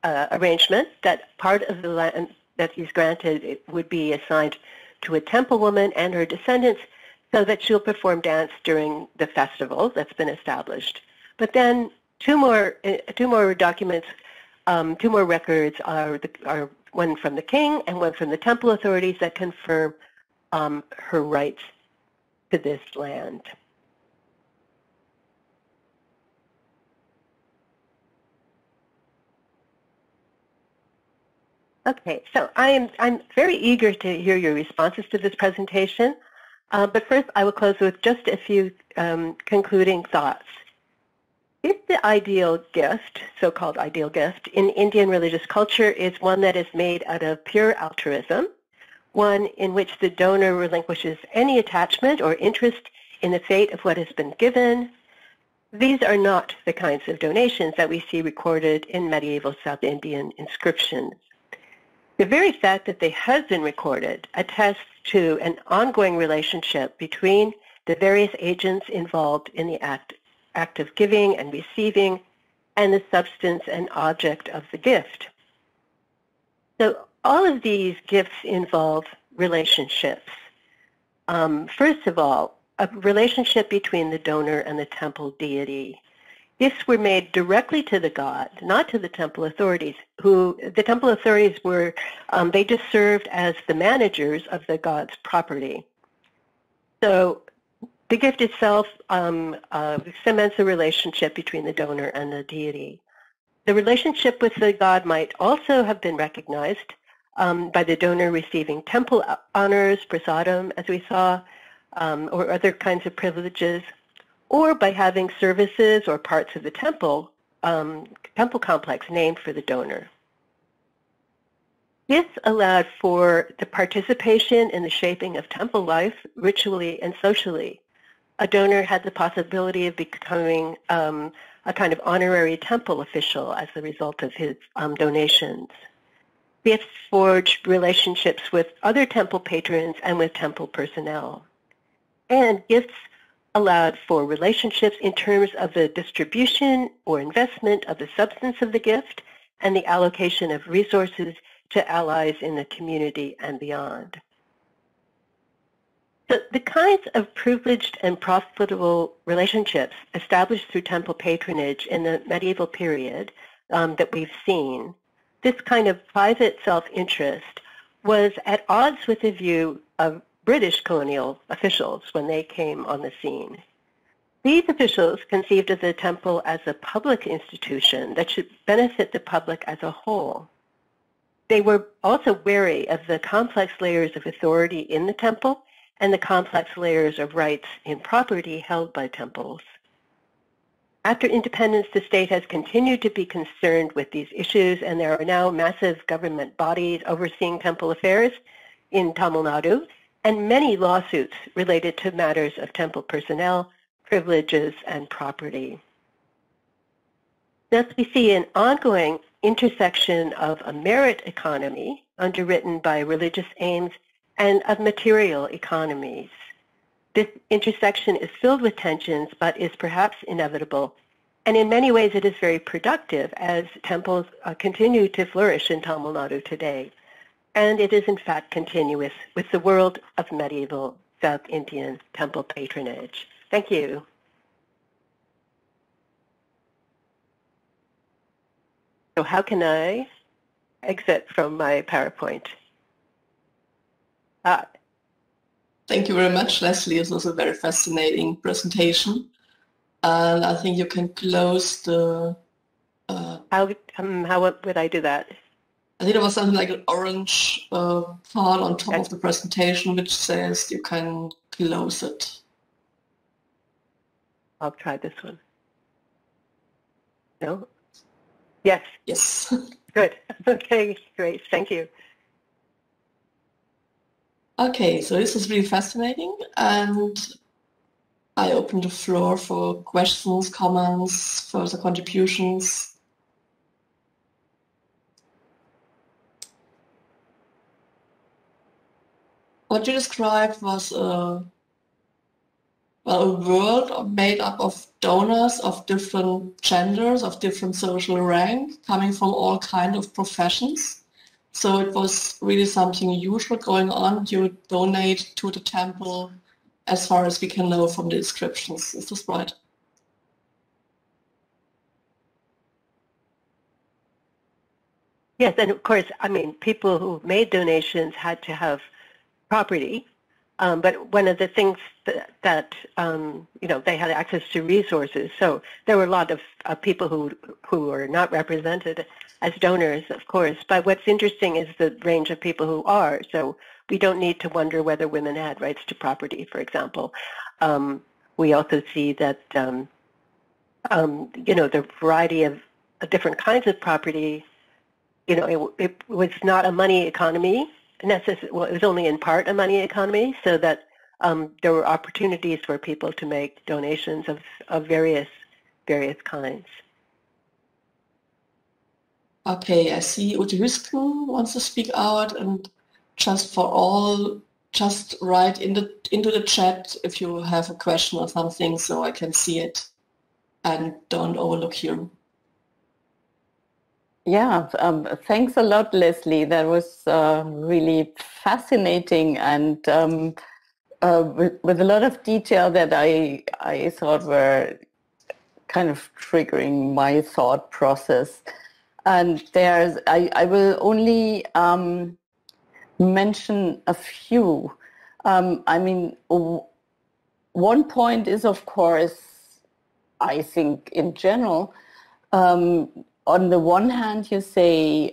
arrangement that part of the land that he's granted would be assigned to a temple woman and her descendants so that she'll perform dance during the festival that's been established. But then two more documents, 2 more records are one from the king and one from the temple authorities that confirm her rights to this land. Okay, so I'm very eager to hear your responses to this presentation, but first I will close with just a few concluding thoughts. If the ideal gift, so-called ideal gift, in Indian religious culture is one that is made out of pure altruism, one in which the donor relinquishes any attachment or interest in the fate of what has been given, these are not the kinds of donations that we see recorded in medieval South Indian inscriptions. The very fact that they have been recorded attests to an ongoing relationship between the various agents involved in the act of giving and receiving, and the substance and object of the gift. So all of these gifts involve relationships. First of all, a relationship between the donor and the temple deity. Gifts were made directly to the god, not to the temple authorities, who the temple authorities were, they just served as the managers of the god's property. So the gift itself cements a relationship between the donor and the deity. The relationship with the god might also have been recognized by the donor receiving temple honors, prasadam, as we saw, or other kinds of privileges, or by having services or parts of the temple complex named for the donor. This allowed for the participation in the shaping of temple life, ritually and socially. A donor had the possibility of becoming a kind of honorary temple official as a result of his donations. Gifts forged relationships with other temple patrons and with temple personnel. And gifts allowed for relationships in terms of the distribution or investment of the substance of the gift and the allocation of resources to allies in the community and beyond. So the kinds of privileged and profitable relationships established through temple patronage in the medieval period that we've seen, this kind of private self-interest was at odds with the view of British colonial officials when they came on the scene. These officials conceived of the temple as a public institution that should benefit the public as a whole. They were also wary of the complex layers of authority in the temple and the complex layers of rights in property held by temples. After independence, the state has continued to be concerned with these issues, and there are now massive government bodies overseeing temple affairs in Tamil Nadu, and many lawsuits related to matters of temple personnel, privileges, and property. Thus, we see an ongoing intersection of a merit economy underwritten by religious aims and of material economies. This intersection is filled with tensions, but is perhaps inevitable. And in many ways, it is very productive as temples continue to flourish in Tamil Nadu today. And it is, in fact, continuous with the world of medieval South Indian temple patronage. Thank you. So how can I exit from my PowerPoint? Thank you very much, Leslie. It was a very fascinating presentation. And I think you can close the... How would I do that? I think there was something like an orange part on top of the presentation which says you can close it. I'll try this one. No? Yes. Yes. Good. Okay, great. Thank you. Okay, so this is really fascinating, and I open the floor for questions, comments, further contributions. What you described was a world made up of donors of different genders, of different social rank, coming from all kinds of professions. So it was really something usual going on. You donate to the temple as far as we can know from the inscriptions. Is this right? Yes, and of course, I mean, people who made donations had to have property, but one of the things that you know, they had access to resources. So there were a lot of people who were not represented as donors, of course. But what's interesting is the range of people who are. So we don't need to wonder whether women had rights to property, for example. We also see that the variety of different kinds of property, it was not a money economy necessarily. Well, it was only in part a money economy, so that there were opportunities for people to make donations of various kinds. Okay, I see Ute Hüsken wants to speak out, and just for all, just write into the chat if you have a question or something, so I can see it and don't overlook you. Yeah, thanks a lot, Leslie. That was really fascinating and with a lot of detail that I thought were kind of triggering my thought process. And I will only mention a few. I mean, one point is, of course, I think in general, on the one hand, you say,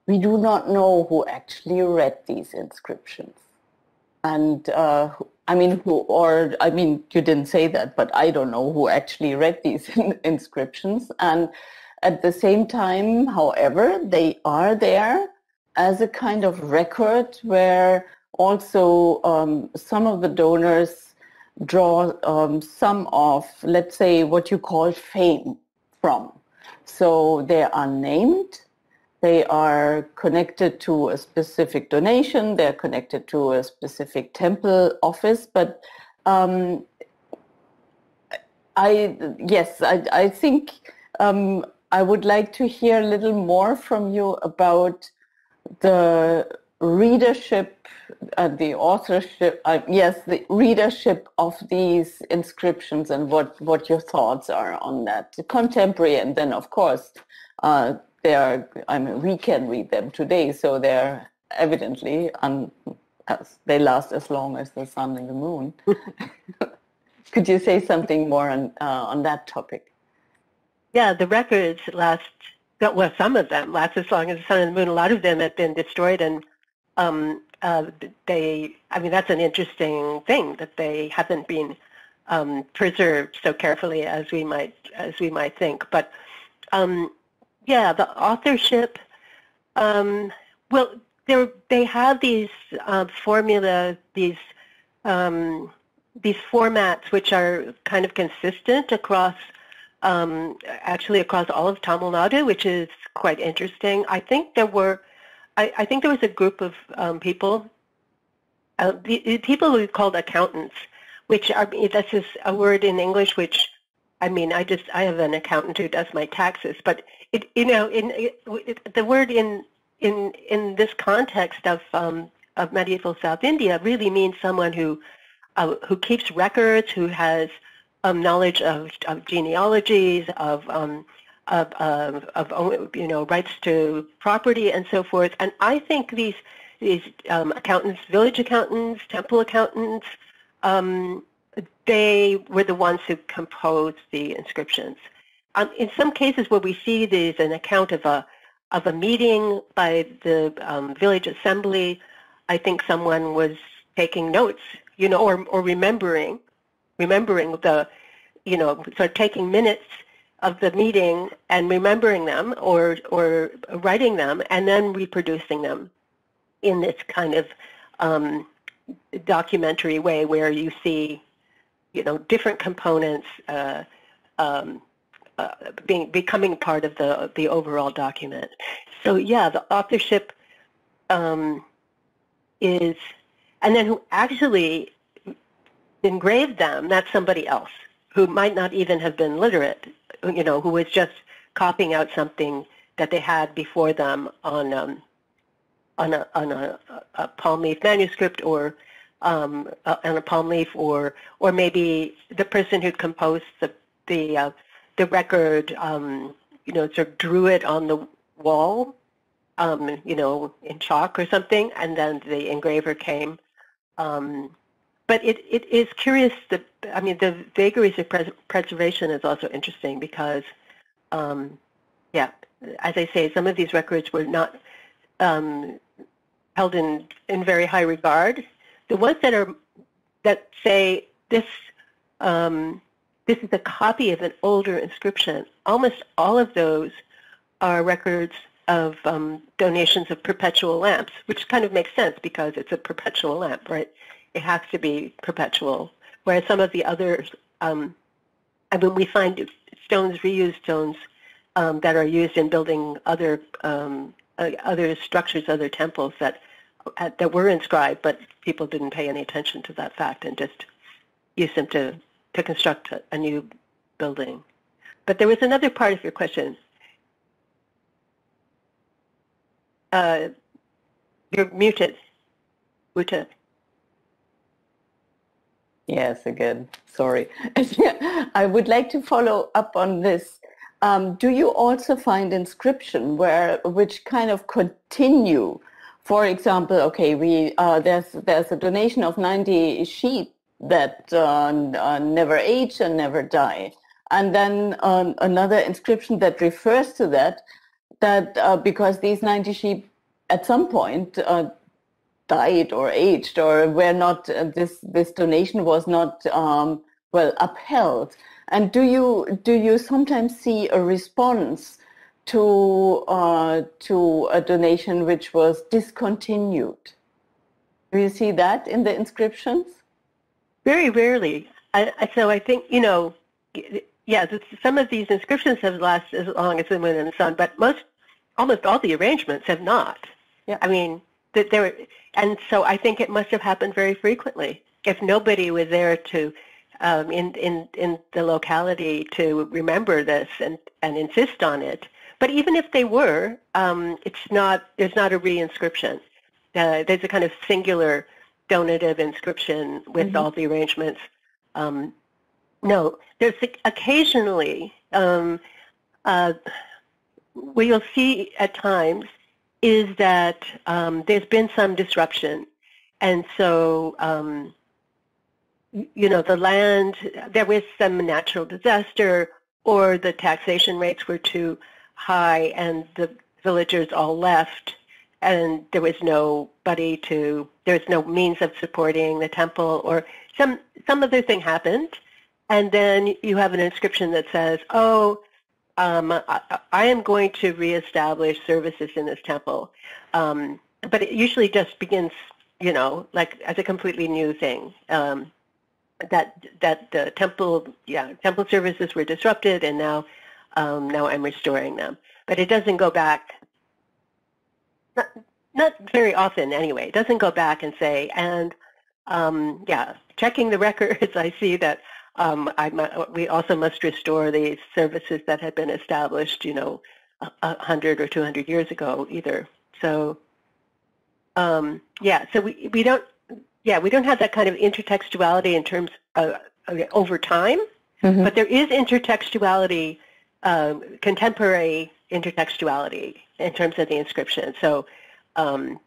we do not know who actually read these inscriptions. And you didn't say that, but I don't know who actually read these inscriptions. And at the same time, however, they are there as a kind of record where also some of the donors draw some of, let's say, what you call fame from. So they are named, they are connected to a specific donation, they're connected to a specific temple office, but I think I would like to hear a little more from you about the readership, the authorship, the readership of these inscriptions and what your thoughts are on that. Contemporary, and then of course we can read them today, so they're evidently they last as long as the sun and the moon. Could you say something more on that topic? Yeah, the records last, well, some of them last as long as the sun and the moon. A lot of them have been destroyed, and that's an interesting thing that they haven't been preserved so carefully as we might think. But the authorship. They have these formula, these formats which are kind of consistent across. Actually across all of Tamil Nadu, which is quite interesting. I think there was a group of people, people who are called accountants, which are, that's just a word in English, which, I have an accountant who does my taxes, but the word in this context of medieval South India really means someone who keeps records, who has knowledge of genealogies, of rights to property and so forth. And I think these accountants, village accountants, temple accountants, they were the ones who composed the inscriptions. In some cases where we see these an account of a meeting by the village assembly, I think someone was taking notes, or remembering the, sort of taking minutes of the meeting and remembering them or writing them and then reproducing them in this kind of documentary way where you see, different components becoming part of the overall document. So yeah, the authorship is, and then who actually engraved them, that's somebody else who might not even have been literate, who was just copying out something that they had before them on a palm leaf manuscript or on a palm leaf, or maybe the person who composed the record, sort of drew it on the wall, in chalk or something, and then the engraver came. But it is curious that, the vagaries of preservation is also interesting because, as I say, some of these records were not held in very high regard. The ones that say this this is a copy of an older inscription. Almost all of those are records of donations of perpetual lamps, which kind of makes sense because it's a perpetual lamp, right? It has to be perpetual. Whereas some of the others, we find stones, reused stones, that are used in building other structures, other temples that were inscribed, but people didn't pay any attention to that fact and just used them to construct a new building. But there was another part of your question. You're muted, Uta. Yes, again, sorry. I would like to follow up on this. Do you also find inscription which kind of continue? For example, okay, there's a donation of 90 sheep that never age and never die, and then another inscription that refers to that because these 90 sheep at some point died or aged or were not, this donation was not upheld. And do you sometimes see a response to a donation which was discontinued? Do you see that in the inscriptions? Very rarely. So I think, some of these inscriptions have lasted as long as the moon and the sun, but almost all the arrangements have not. Yeah. I mean, and so I think it must have happened very frequently. If nobody was there to, in the locality to remember this and insist on it, but even if they were, there's not a re-inscription. There's a kind of singular donative inscription with all the arrangements. No, there's occasionally what you'll see at times is that there's been some disruption, and so the land, there was some natural disaster, or the taxation rates were too high, and the villagers all left, and there was no means of supporting the temple, or some other thing happened, and then you have an inscription that says, I am going to reestablish services in this temple, but it usually just begins, like as a completely new thing. That the temple services were disrupted, and now I'm restoring them. But it doesn't go back. Not very often, anyway. It doesn't go back and say, and checking the records, I see that. We also must restore the services that had been established, 100 or 200 years ago either. So, so we don't have that kind of intertextuality in terms of over time, but there is intertextuality, contemporary intertextuality in terms of the inscription. So, an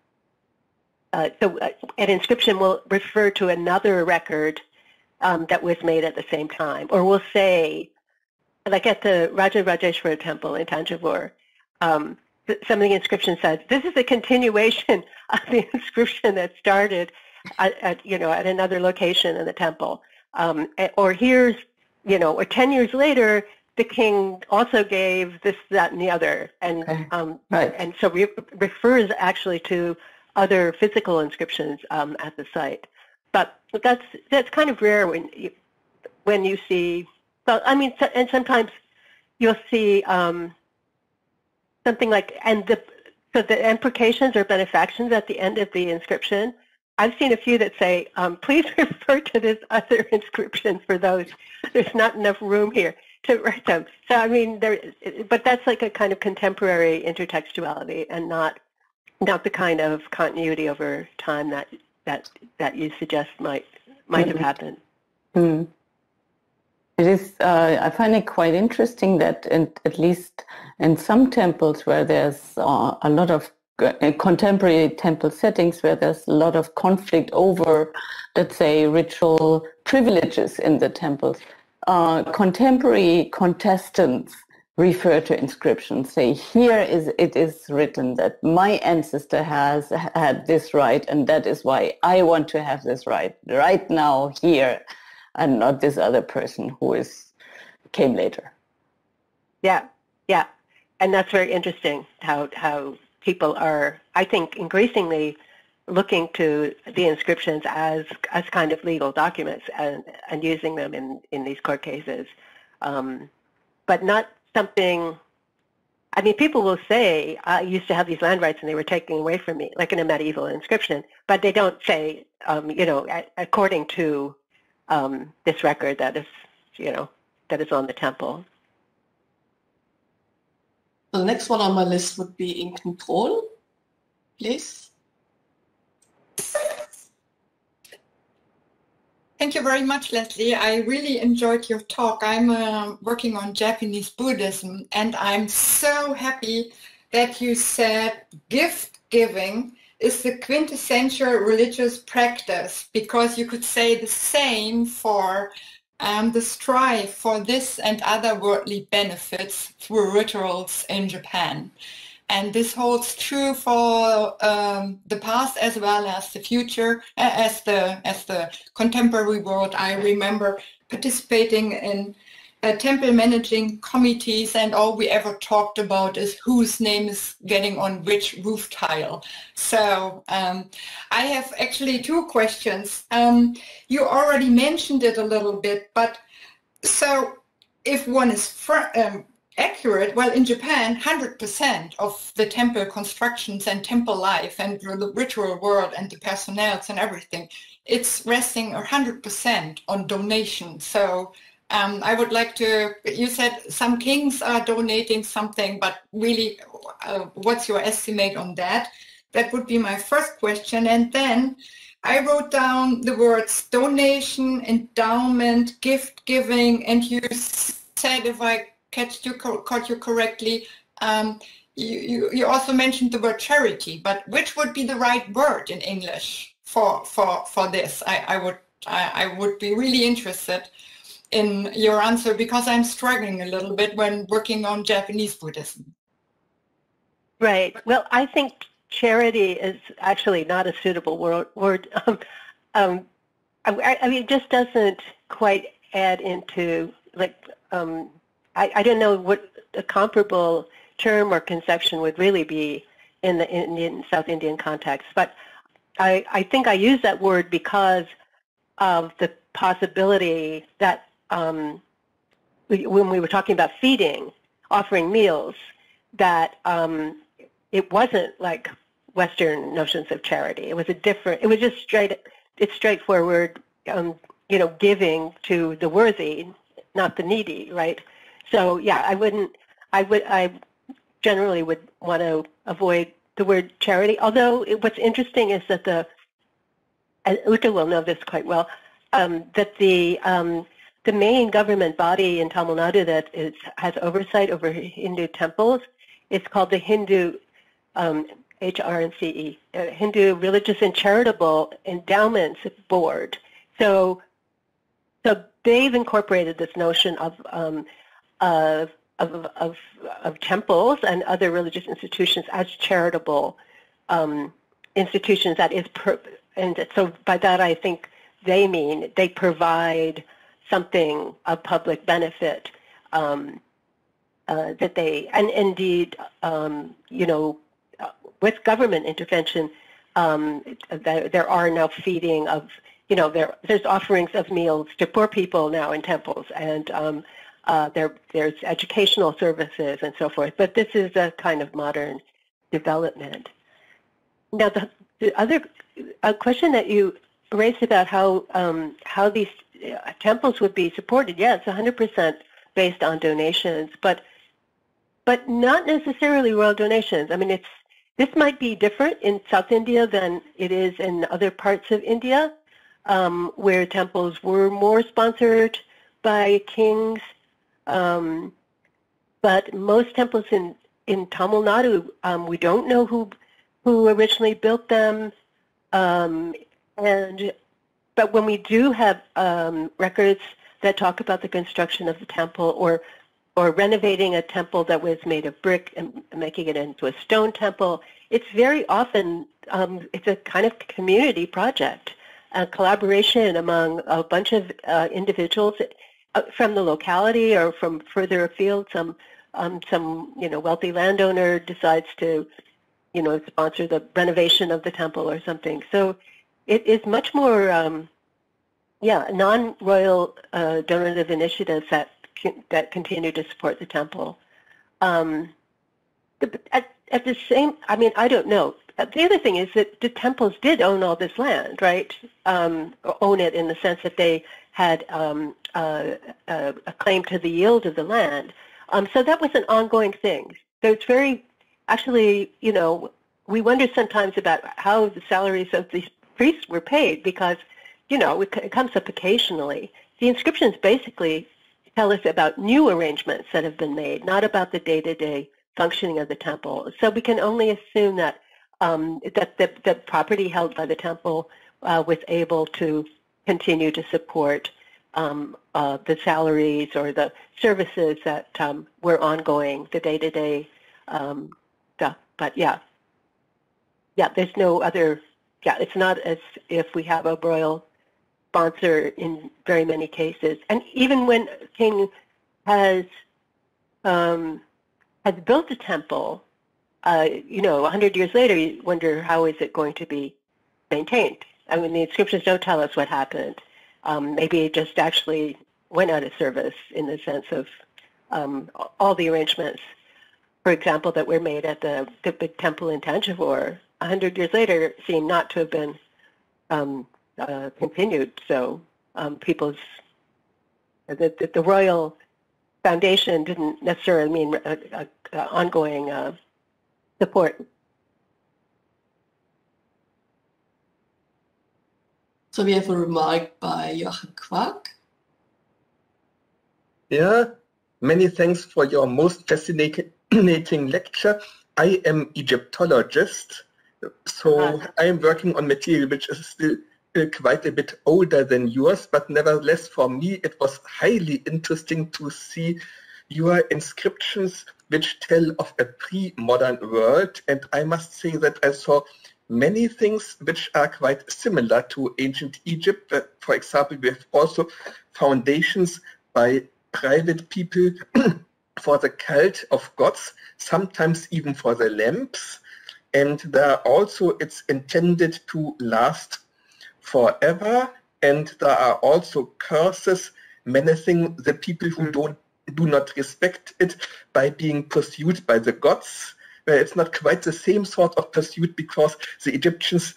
inscription will refer to another record that was made at the same time, or we'll say, like at the Rajarajeshwara temple in Tanjavur, some of the inscription says, this is a continuation of the inscription that started at another location in the temple. Or here's, or 10 years later, the king also gave this, that, and the other. And and so refers actually to other physical inscriptions at the site. But that's kind of rare when you see. Well, I mean, and sometimes you'll see something like the imprecations or benefactions at the end of the inscription. I've seen a few that say, please refer to this other inscription for those. There's not enough room here to write them. So I mean, but that's like a kind of contemporary intertextuality, and not the kind of continuity over time that you suggest might have happened. Mm. It is. I find it quite interesting that, at least in some temples where there's a lot of contemporary temple settings, where there's a lot of conflict over, let's say, ritual privileges in the temples, contemporary contestants refer to inscriptions, say, it is written that my ancestor has had this right, and that is why I want to have this right now here, and not this other person who is came later. Yeah, yeah. And that's very interesting how people are, I think, increasingly looking to the inscriptions as kind of legal documents and using them in these court cases. But not something, I mean, people will say, I used to have these land rights and they were taken away from me, like in a medieval inscription, but they don't say, you know, according to this record that is, you know, that is on the temple. The next one on my list would be in control, please. Thank you very much, Leslie. I really enjoyed your talk. I'm working on Japanese Buddhism, and I'm so happy that you said gift giving is the quintessential religious practice, because you could say the same for the strive for this and other worldly benefits through rituals in Japan. And this holds true for the past as well as the future, as the contemporary world. I remember participating in temple managing committees, and all we ever talked about is whose name is getting on which roof tile. So I have actually two questions. You already mentioned it a little bit, but so if one is accurate, well, in Japan, 100% of the temple constructions and temple life and the ritual world and the personnel and everything, it's resting 100% on donation. So I would like to, you said some kings are donating something, but really, what's your estimate on that? That would be my first question. And then I wrote down the words donation, endowment, gift giving, and you said, if I caught you correctly, you also mentioned the word charity, but which would be the right word in English for this? I would be really interested in your answer, because I'm struggling a little bit when working on Japanese Buddhism. Right. Well, I think charity is actually not a suitable word. I mean, it just doesn't quite add into, like, I don't know what a comparable term or conception would really be in the Indian, South Indian context, but I think I use that word because of the possibility that when we were talking about feeding, offering meals, that it wasn't like Western notions of charity. It was it was just straightforward, you know, giving to the worthy, not the needy, right? So yeah, I generally would want to avoid the word charity. Although what's interesting is that and Uta will know this quite well, that the main government body in Tamil Nadu that has oversight over Hindu temples is called the Hindu HRNCE, Hindu Religious and Charitable Endowments Board. So they've incorporated this notion of temples and other religious institutions as charitable institutions. And so by that I think they mean they provide something of public benefit that they, and indeed, you know, with government intervention, there are now feeding of, you know, there's offerings of meals to poor people now in temples, and there's educational services and so forth. But this is a kind of modern development. Now, the other question that you raised about how these temples would be supported, yeah, it's 100% based on donations, but not necessarily royal donations. I mean, this might be different in South India than it is in other parts of India, where temples were more sponsored by kings. But most temples in Tamil Nadu, we don't know who originally built them, but when we do have records that talk about the construction of the temple, or renovating a temple that was made of brick and making it into a stone temple, it's very often it's a kind of community project, a collaboration among a bunch of individuals. from the locality or from further afield. Some wealthy landowner decides to, sponsor the renovation of the temple or something. So it is much more, non-royal donative initiatives that continue to support the temple. At the same, I don't know. The other thing is that the temples did own all this land, right? Own it in the sense that they had a claim to the yield of the land. So that was an ongoing thing. So it's very, actually, we wonder sometimes about how the salaries of these priests were paid because, it comes up occasionally. The inscriptions basically tell us about new arrangements that have been made, not about the day-to-day functioning of the temple. So we can only assume that the property held by the temple was able to continue to support the salaries or the services that were ongoing, the day-to-day stuff. But there's no other, it's not as if we have a royal sponsor in very many cases. And even when a king has built a temple, 100 years later, you wonder how is it going to be maintained. I mean, the inscriptions don't tell us what happened. Maybe it just actually went out of service in the sense of all the arrangements, for example, that were made at the big temple in Thanjavur 100 years later seem not to have been continued. So the royal foundation didn't necessarily mean ongoing support. So we have a remark by Joachim Quark. Yeah, many thanks for your most fascinating lecture. I am Egyptologist, so I am working on material which is still quite a bit older than yours, but nevertheless for me it was highly interesting to see your inscriptions which tell of a pre-modern world, and I must say that I saw many things which are quite similar to ancient Egypt. For example, we have also foundations by private people for the cult of gods, sometimes even for the lamps, and there are also it's intended to last forever, and there are also curses menacing the people who do not respect it by being pursued by the gods. It's not quite the same sort of pursuit because the Egyptians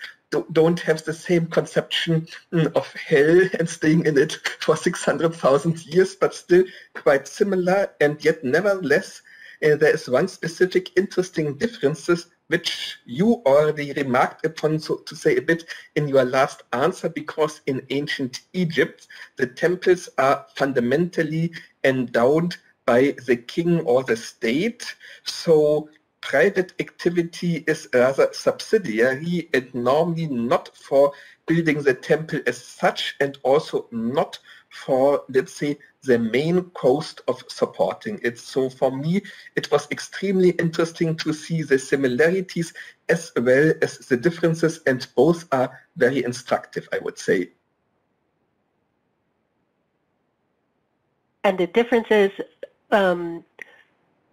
don't have the same conception of hell and staying in it for 600,000 years, but still quite similar. And yet nevertheless, there is one specific interesting differences which you already remarked upon, so to say a bit in your last answer, because in ancient Egypt, the temples are fundamentally endowed by the king or the state. So private activity is rather subsidiary and normally not for building the temple as such, and also not for, let's say, the main cost of supporting it. So for me, it was extremely interesting to see the similarities as well as the differences, and both are very instructive, I would say. And the differences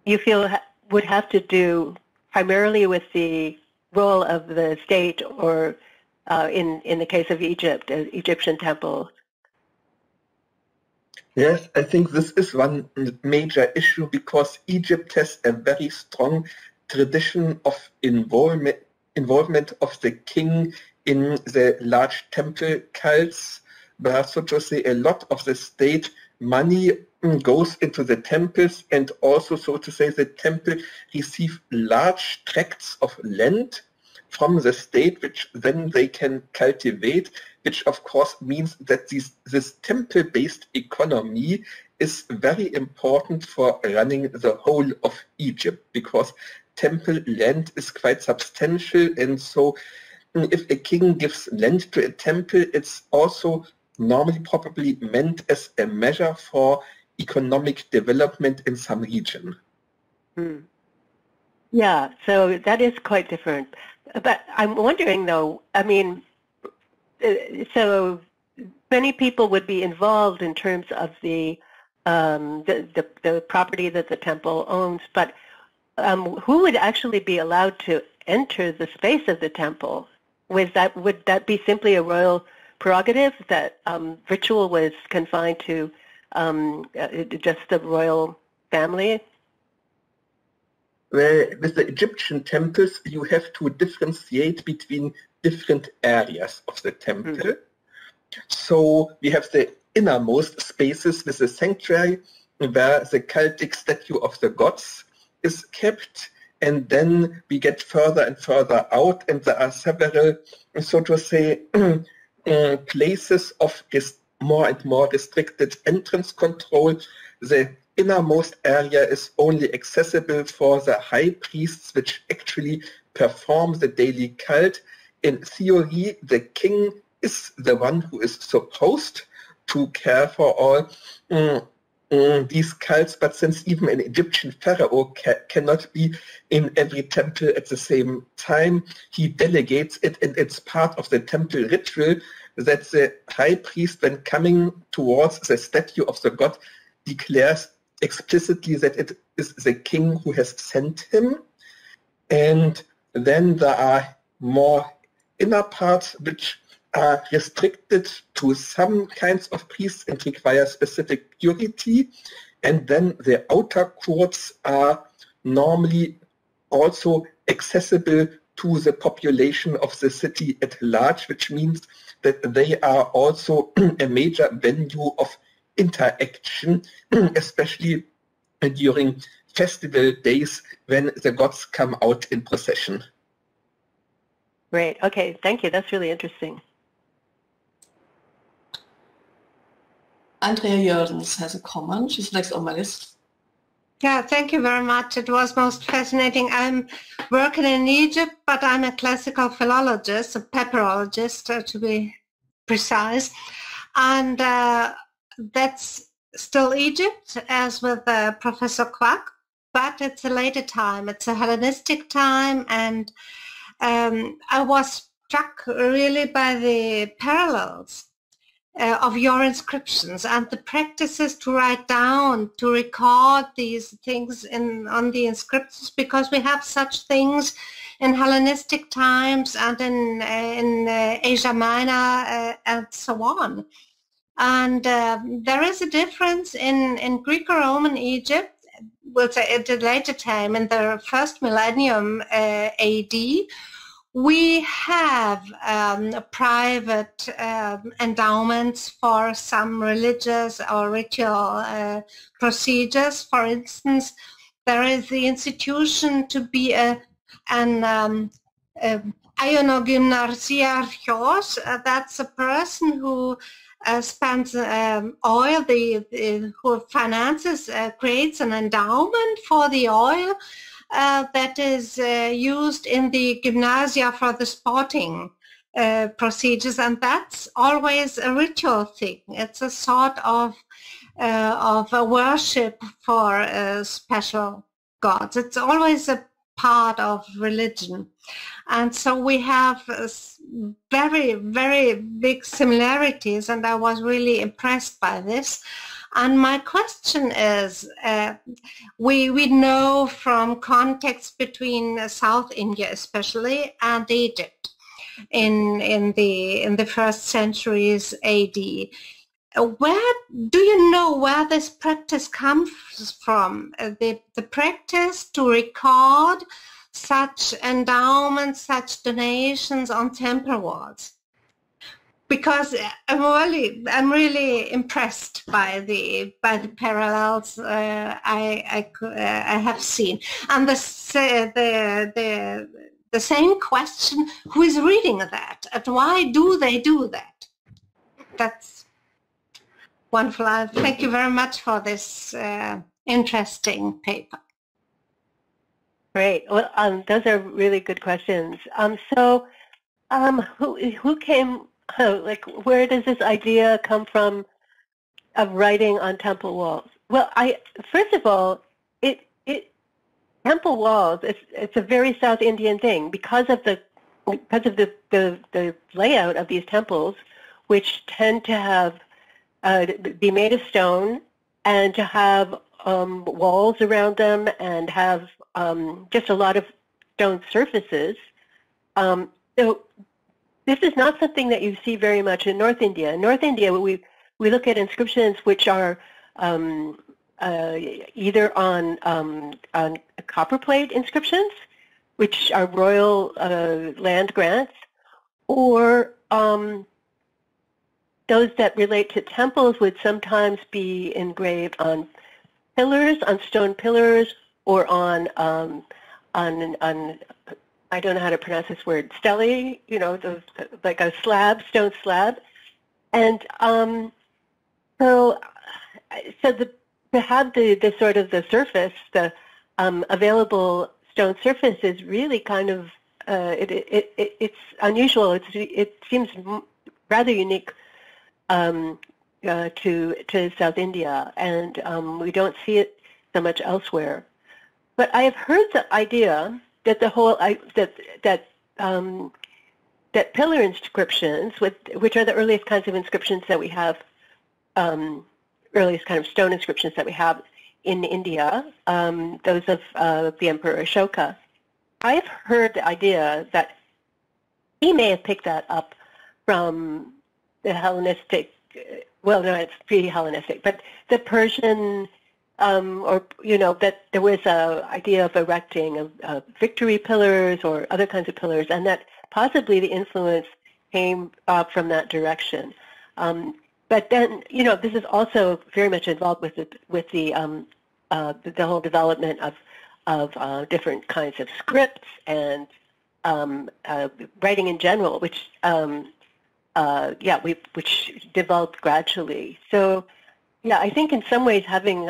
you feel would have to do primarily with the role of the state, or in the case of Egypt, Egyptian temples? Yes, I think this is one major issue because Egypt has a very strong tradition of involvement of the king in the large temple cults, where, so to say, a lot of the state money goes into the temples, and also, so to say, the temple receive large tracts of land from the state, which then they can cultivate, which of course means that this temple-based economy is very important for running the whole of Egypt, because temple land is quite substantial, and so if a king gives land to a temple, it's also normally probably meant as a measure for economic development in some region. Yeah, so that is quite different. But I'm wondering though, I mean, so many people would be involved in terms of the the property that the temple owns, but who would actually be allowed to enter the space of the temple? Would that be simply a royal prerogative, that ritual was confined to just the royal family? Well, with the Egyptian temples, you have to differentiate between different areas of the temple. Mm-hmm. So we have the innermost spaces with the sanctuary, where the cultic statue of the gods is kept, and then we get further and further out, and there are several, so to say, places of more and more restricted entrance control. The innermost area is only accessible for the high priests, which actually perform the daily cult. In theory, the king is the one who is supposed to care for all these cults, but since even an Egyptian pharaoh cannot be in every temple at the same time, he delegates it, and it's part of the temple ritual that the high priest, when coming towards the statue of the god, declares explicitly that it is the king who has sent him. And then there are more inner parts which are restricted to some kinds of priests and require specific purity. And then the outer courts are normally also accessible to the population of the city at large, which means that they are also a major venue of interaction, especially during festival days when the gods come out in procession. Great. Okay. Thank you. That's really interesting. Andrea Jordans has a comment. She's next on my list. Yeah, thank you very much. It was most fascinating. I'm working in Egypt, but I'm a classical philologist, a papyrologist to be precise. And that's still Egypt, as with Professor Quack, but it's a later time. It's a Hellenistic time, and I was struck really by the parallels of your inscriptions and the practices to write down, to record these things on the inscriptions, because we have such things in Hellenistic times and in Asia Minor and so on. And there is a difference in Greco-Roman Egypt, we'll say at a later time, in the first millennium AD. We have private endowments for some religious or ritual procedures. For instance, there is the institution to be an ionogymnasiarchos. That's a person who spends oil, who finances, creates an endowment for the oil that is used in the gymnasia for the sporting procedures, and that's always a ritual thing. It's a sort of a worship for special gods. It's always a part of religion. And so we have very, very big similarities, and I was really impressed by this. And my question is, we know from context between South India especially and Egypt in the first centuries AD. Where do you know where this practice comes from? The practice to record such endowments, such donations on temple walls? Because I'm really impressed by the parallels I have seen, and the same question: who is reading that, and why do they do that? That's wonderful. Thank you very much for this interesting paper. Great. Well, those are really good questions. Who came? Like, where does this idea come from of writing on temple walls? Well, first of all, temple walls, it's a very South Indian thing because of the layout of these temples, which tend to have be made of stone and to have walls around them and have just a lot of stone surfaces. So this is not something that you see very much in North India. In North India, we look at inscriptions which are either on copperplate inscriptions, which are royal land grants, or those that relate to temples would sometimes be engraved on pillars, on stone pillars, or on I don't know how to pronounce this word, stelae, you know, those, like a slab, stone slab. And to have the sort of the surface, the available stone surface is really kind of, it's unusual. It seems rather unique to South India, and we don't see it so much elsewhere. But I have heard the idea that the whole that pillar inscriptions, which are the earliest kinds of inscriptions that we have, earliest kind of stone inscriptions that we have in India, those of the Emperor Ashoka. I have heard the idea that he may have picked that up from the Hellenistic, well, no, it's pre-Hellenistic, but the Persian, or, you know, that there was an idea of erecting victory pillars or other kinds of pillars, and that possibly the influence came from that direction. But then, you know, this is also very much involved with the whole development of different kinds of scripts and writing in general, which which developed gradually. So, yeah, I think in some ways having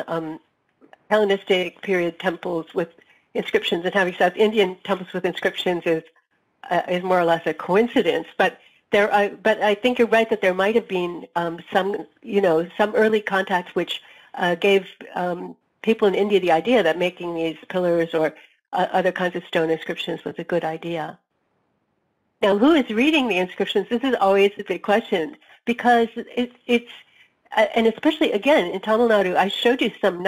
Hellenistic period temples with inscriptions and having South Indian temples with inscriptions is more or less a coincidence. But I think you're right that there might have been some early contacts which gave people in India the idea that making these pillars or other kinds of stone inscriptions was a good idea. Now, who is reading the inscriptions? This is always a big question, because it's and especially, again, in Tamil Nadu, I showed you some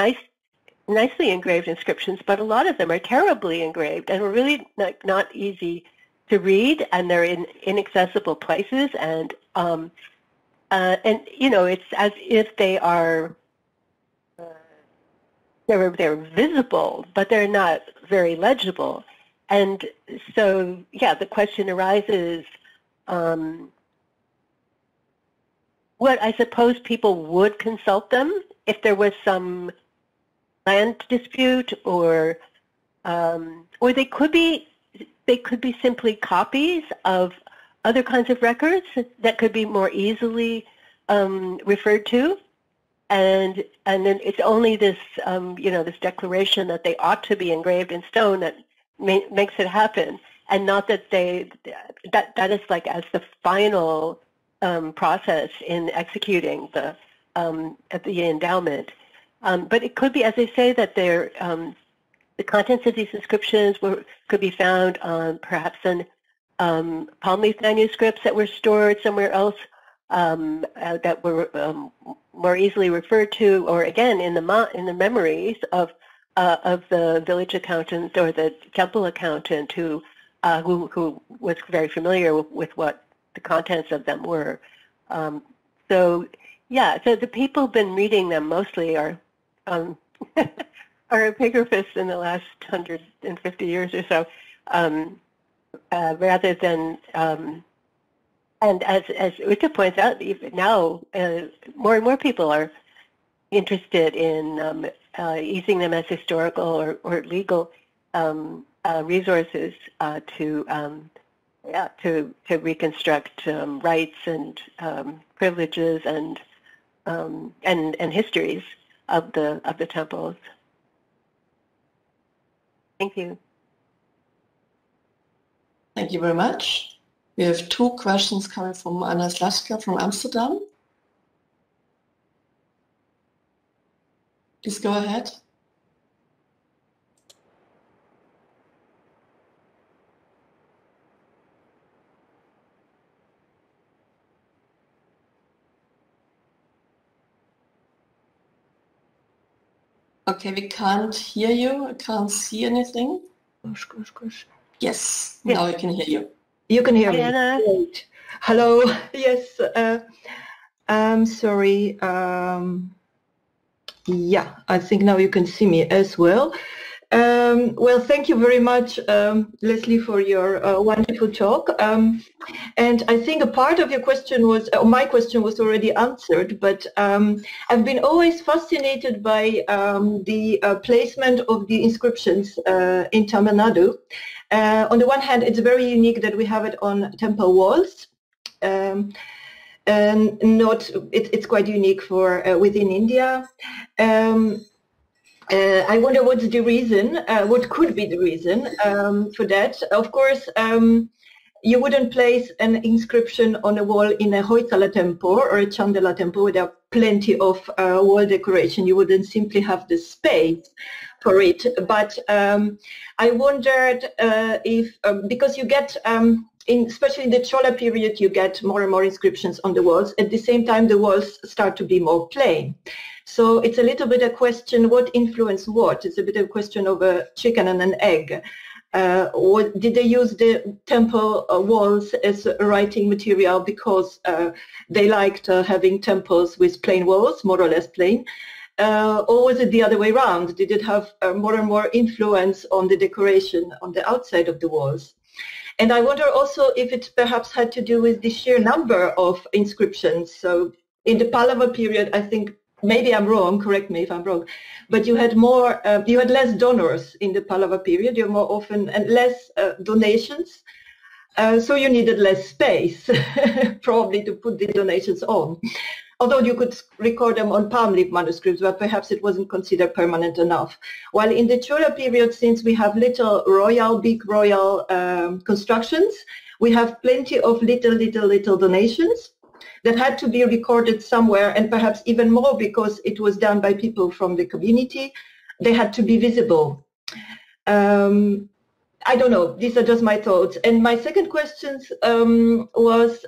nicely engraved inscriptions, but a lot of them are terribly engraved and are really not easy to read, and they're in inaccessible places, and you know, it's as if they are they're visible, but they're not very legible. And so, yeah, the question arises, what I suppose people would consult them if there was some land dispute, or they could be simply copies of other kinds of records that could be more easily referred to, and then it's only this this declaration that they ought to be engraved in stone that makes it happen, and not that that is like as the final process in executing the endowment. But it could be, as they say, that they're the contents of these inscriptions could be found on perhaps on palm leaf manuscripts that were stored somewhere else, that were more easily referred to, or again in the memories of the village accountant or the temple accountant who was very familiar with what the contents of them were. So the people who've been reading them mostly are epigraphists in the last 150 years or so, rather than, and as Uta points out, even now more and more people are interested in using them as historical or legal resources to reconstruct rights and privileges and histories of the temples. Thank you. Thank you very much. We have two questions coming from Anna Slaska from Amsterdam. Please go ahead. Okay, we can't hear you. I can't see anything. Gosh. Yes, now I can hear you. You can hear me. Diana. Great. Hello. Yes. I'm sorry. Yeah, I think now you can see me as well. Well, thank you very much, Leslie, for your wonderful talk. And I think a part of your question was, or my question was already answered, but I've been always fascinated by the placement of the inscriptions in Tamil Nadu. On the one hand, it's very unique that we have it on temple walls. And it's quite unique for within India. I wonder what's the reason, what could be the reason for that. Of course, you wouldn't place an inscription on a wall in a Hoysala temple or a Chandala temple where there are plenty of wall decoration. You wouldn't simply have the space for it. But I wondered if, because you get, especially in the Chola period, you get more and more inscriptions on the walls. At the same time, the walls start to be more plain. So it's a little bit a question, what influenced what? It's a bit of a question of a chicken and an egg. Did they use the temple walls as a writing material because they liked having temples with plain walls, more or less plain? Or was it the other way around? Did it have more and more influence on the decoration on the outside of the walls? And I wonder also if it perhaps had to do with the sheer number of inscriptions. So in the Pallava period, I think, maybe I'm wrong, correct me if I'm wrong, but you had more, you had less donors in the Pallava period, you had more often and less donations. So you needed less space, probably, to put the donations on. Although you could record them on palm leaf manuscripts, but perhaps it wasn't considered permanent enough. While in the Chola period, since we have little royal, big royal constructions, we have plenty of little donations that had to be recorded somewhere, and perhaps even more because it was done by people from the community. They had to be visible. I don't know, these are just my thoughts. And my second question was,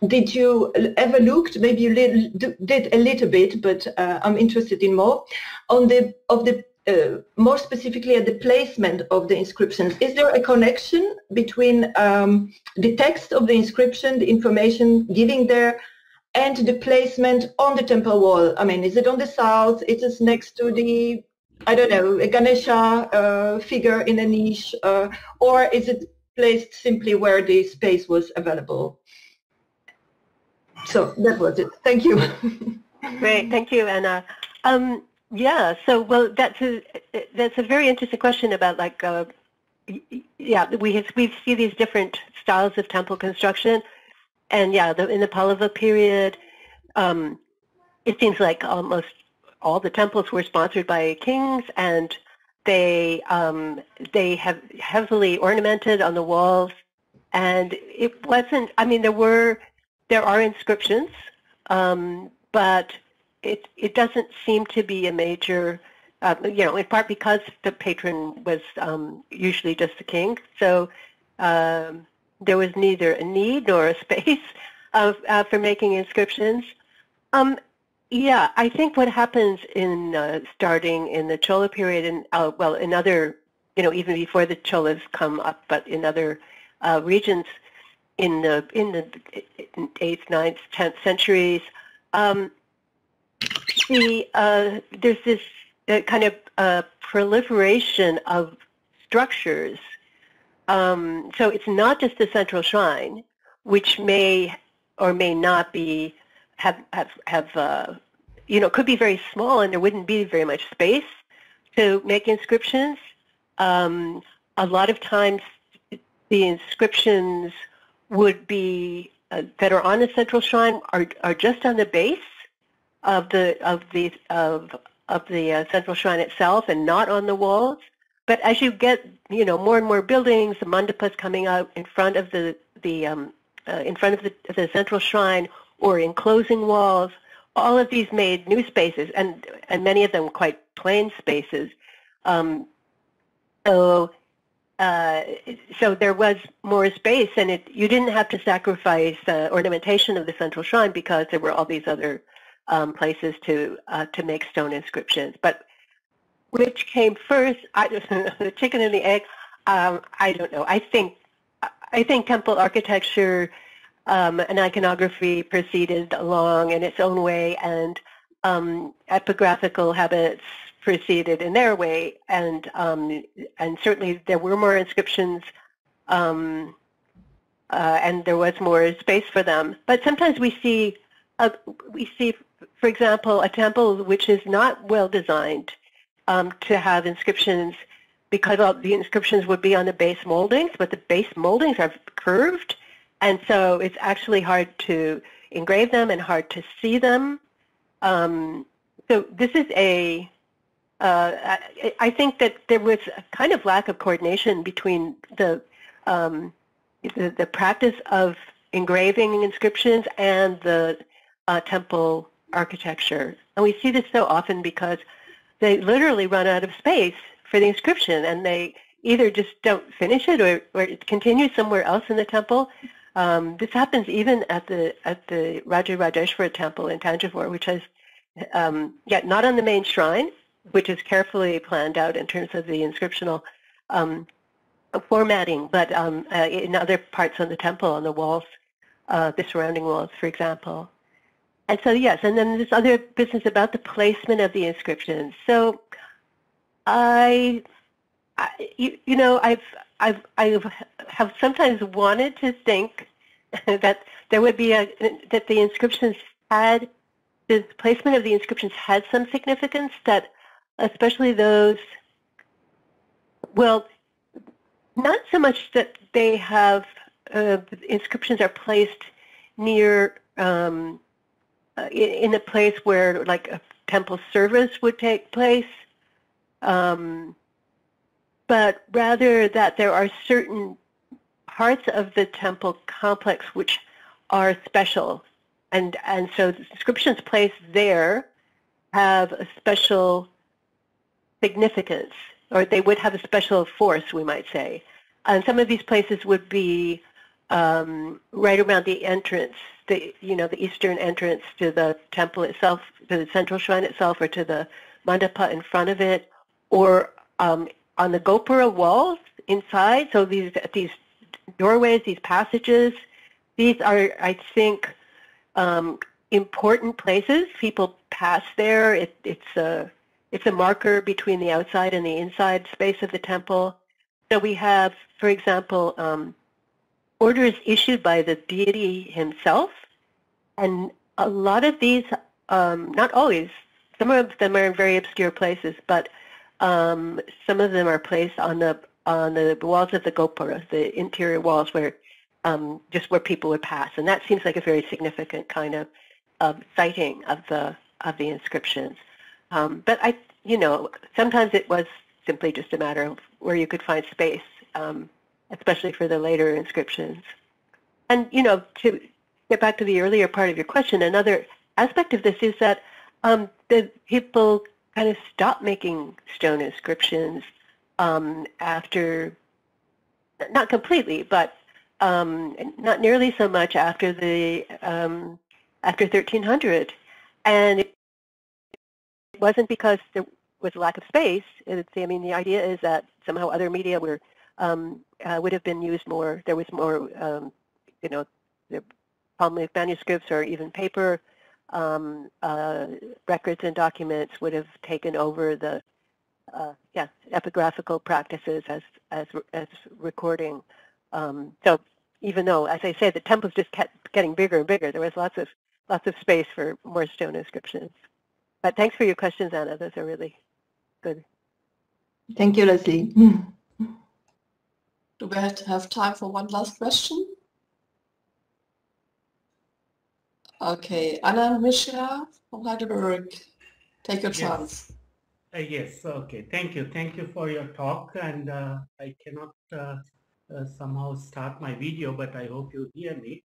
did you ever looked, maybe you did a little bit, but I'm interested in more, on more specifically at the placement of the inscriptions. Is there a connection between the text of the inscription, the information given there, and the placement on the temple wall? I mean, is it on the south? Is it next to the, I don't know, a Ganesha figure in a niche? Or is it placed simply where the space was available? So that was it. Thank you. Great, thank you, Anna. Yeah, so well, that's a very interesting question about like, yeah, we see these different styles of temple construction, and yeah, in the Pallava period, it seems like almost all the temples were sponsored by kings, and they have heavily ornamented on the walls, and it wasn't. I mean, there are inscriptions, but it doesn't seem to be a major, you know, in part because the patron was usually just the king. So there was neither a need nor a space for making inscriptions. Yeah, I think what happens in starting in the Chola period, and well, in other, you know, even before the Cholas come up, but in other regions in the 8th, 9th, 10th centuries, there's this kind of proliferation of structures. So it's not just the central shrine, which may or may not be have you know, could be very small, and there wouldn't be very much space to make inscriptions. A lot of times, the inscriptions would be that are on the central shrine are just on the base of the central shrine itself, and not on the walls. But as you get, you know, more and more buildings, the mandapas coming out in front of the central shrine or enclosing walls, all of these made new spaces, and many of them quite plain spaces. So there was more space, and you didn't have to sacrifice ornamentation of the central shrine because there were all these other places to make stone inscriptions. But which came first? The chicken and the egg. I don't know. I think temple architecture and iconography proceeded along in its own way, and epigraphical habits proceeded in their way, and certainly there were more inscriptions, and there was more space for them. But sometimes we see, for example, a temple which is not well designed to have inscriptions, because all the inscriptions would be on the base moldings, but the base moldings are curved, and so it's actually hard to engrave them and hard to see them. So this is I think that there was a kind of lack of coordination between the practice of engraving inscriptions and the temple architecture. And we see this so often because they literally run out of space for the inscription, and they either just don't finish it or it continues somewhere else in the temple. This happens even at the Rajarajeshwara temple in Tanjavur, which is not on the main shrine, which is carefully planned out in terms of the inscriptional formatting, but in other parts of the temple, on the walls, the surrounding walls, for example. And so yes, and then this other business about the placement of the inscriptions. So I have sometimes wanted to think that there would be that the inscriptions had, the placement of the inscriptions had some significance, that especially those, well, not so much that they have, inscriptions are placed near, in a place where like a temple service would take place, but rather that there are certain parts of the temple complex which are special, and so the inscriptions placed there have a special significance, or they would have a special force, we might say. And some of these places would be right around the entrance, the eastern entrance to the temple itself, to the central shrine itself, or to the mandapa in front of it, or on the gopura walls inside. So these doorways, these passages, these are, I think, important places. People pass there. It's a marker between the outside and the inside space of the temple. So we have, for example, orders issued by the deity himself, and a lot of these, not always, some of them are in very obscure places, but some of them are placed on the walls of the gopura, the interior walls, where just where people would pass, and that seems like a very significant kind of citing of the inscriptions. But sometimes it was simply just a matter of where you could find space, especially for the later inscriptions. And to get back to the earlier part of your question, another aspect of this is that the people kind of stopped making stone inscriptions after, not completely, but not nearly so much after after 1300, and it wasn't because there was a lack of space. The idea is that somehow other media would have been used more. There was more, the palmolive manuscripts or even paper records and documents would have taken over the epigraphical practices as recording. So even though, as I say, the temples just kept getting bigger and bigger, there was lots of space for more stone inscriptions. But thanks for your questions, Anna. Those are really good. Thank you, Leslie. Do we have time for one last question? Okay, Anna Mishra from Heidelberg, take your chance. Yes, okay. Thank you. Thank you for your talk. And I cannot somehow start my video, but I hope you hear me.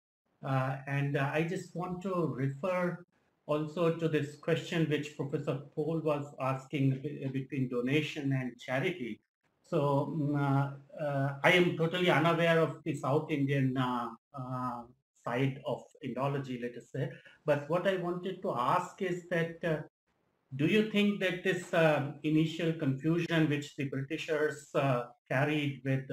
And I just want to refer also to this question which Professor Paul was asking between donation and charity. So I am totally unaware of the South Indian side side of Indology, let us say. But what I wanted to ask is that do you think that this initial confusion which the Britishers carried with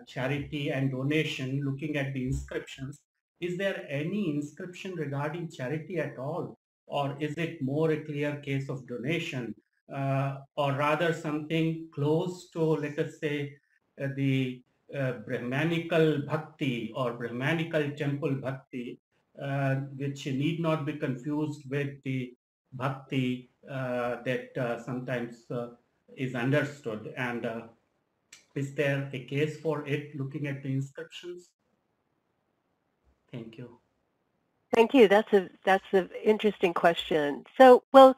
charity and donation, looking at the inscriptions, is there any inscription regarding charity at all? Or is it more a clear case of donation? Or rather something close to, let us say, the Brahmanical bhakti or Brahmanical temple bhakti, which need not be confused with the bhakti that sometimes is understood. And is there a case for it looking at the inscriptions? Thank you. Thank you. That's an interesting question. So, well,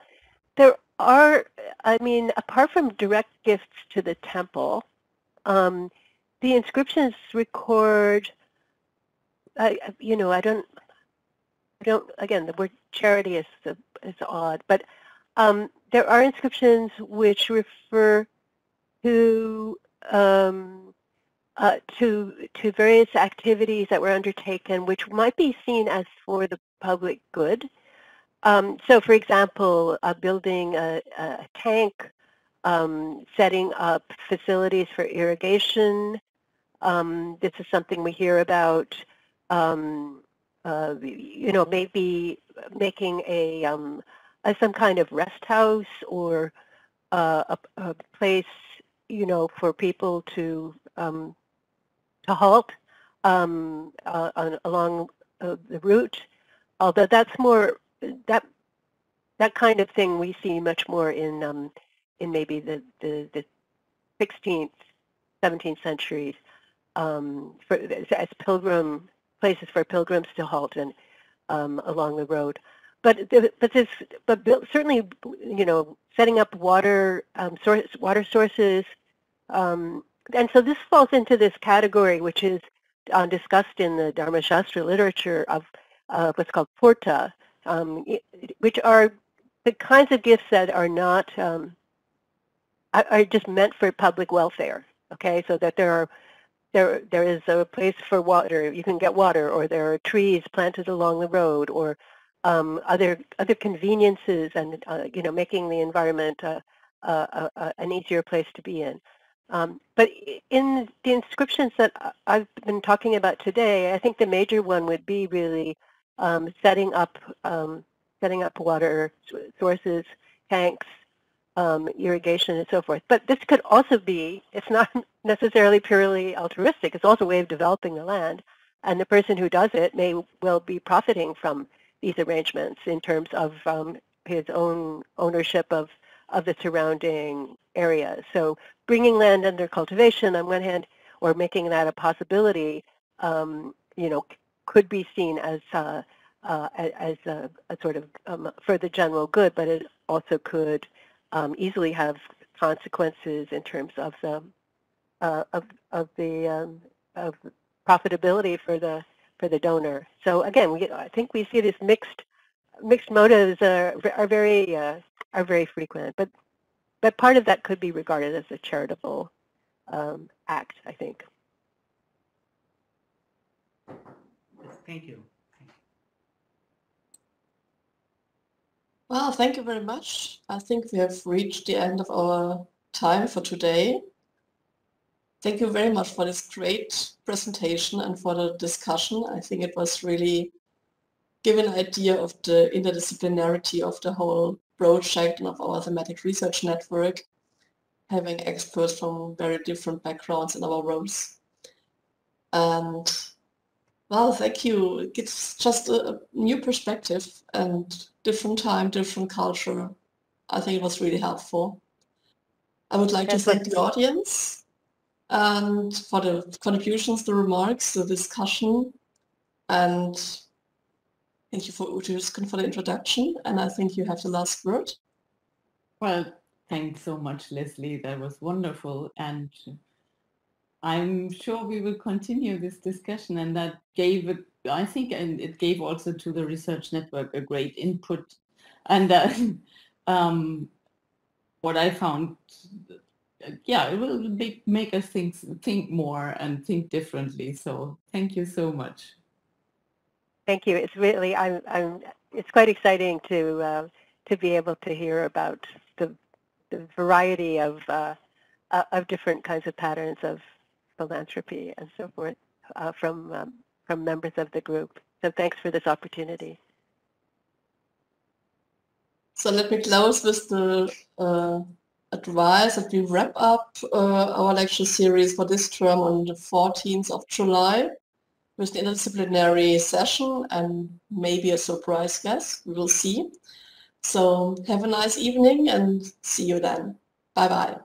there are, I mean, apart from direct gifts to the temple, the inscriptions record, you know, I don't, again, the word charity is odd, but there are inscriptions which refer to various activities that were undertaken, which might be seen as for the public good. So, for example, building a tank, setting up facilities for irrigation. This is something we hear about. You know, maybe making some kind of rest house or a place, you know, for people to halt along the route. Although that's more that kind of thing we see much more in maybe the 16th, 17th centuries as places for pilgrims to halt and along the road. But certainly, you know, setting up water sources, and so this falls into this category, which is discussed in the Dharma Shastra literature of what's called porta, which are the kinds of gifts that are not are just meant for public welfare. Okay, so that there is a place for water, you can get water, or there are trees planted along the road, or other conveniences, and you know, making the environment an easier place to be in. But in the inscriptions that I've been talking about today, I think the major one would be really setting up water sources, tanks, irrigation, and so forth. But this could also be, it's not necessarily purely altruistic, it's also a way of developing the land, and the person who does it may well be profiting from these arrangements in terms of his own ownership of the surrounding area. So bringing land under cultivation on one hand, or making that a possibility, you know, could be seen as a sort of for the general good, but it also could easily have consequences in terms of the profitability for the donor. So again, I think we see this mixed motives are very frequent, but part of that could be regarded as a charitable act, I think. Thank you. Well, thank you very much. I think we have reached the end of our time for today. Thank you very much for this great presentation and for the discussion. I think it was really give an idea of the interdisciplinarity of the whole project and of our thematic research network, having experts from very different backgrounds in our roles. And well, thank you. It gives just a new perspective and different time, different culture. I think it was really helpful. I would like to thank the audience and for the contributions, the remarks, the discussion, and thank you for the introduction. And I think you have the last word. Well, thanks so much, Leslie. That was wonderful. And I'm sure we will continue this discussion, and that gave it, I think, and it gave also to the research network a great input. And what I found, yeah, it will make us think more and think differently. So thank you so much. Thank you. It's really, it's quite exciting to be able to hear about the variety of different kinds of patterns of philanthropy and so forth from members of the group. So thanks for this opportunity. So let me close with the advice that we wrap up our lecture series for this term on the 14th of July with the interdisciplinary session and maybe a surprise guest. We will see. So have a nice evening and see you then. Bye-bye.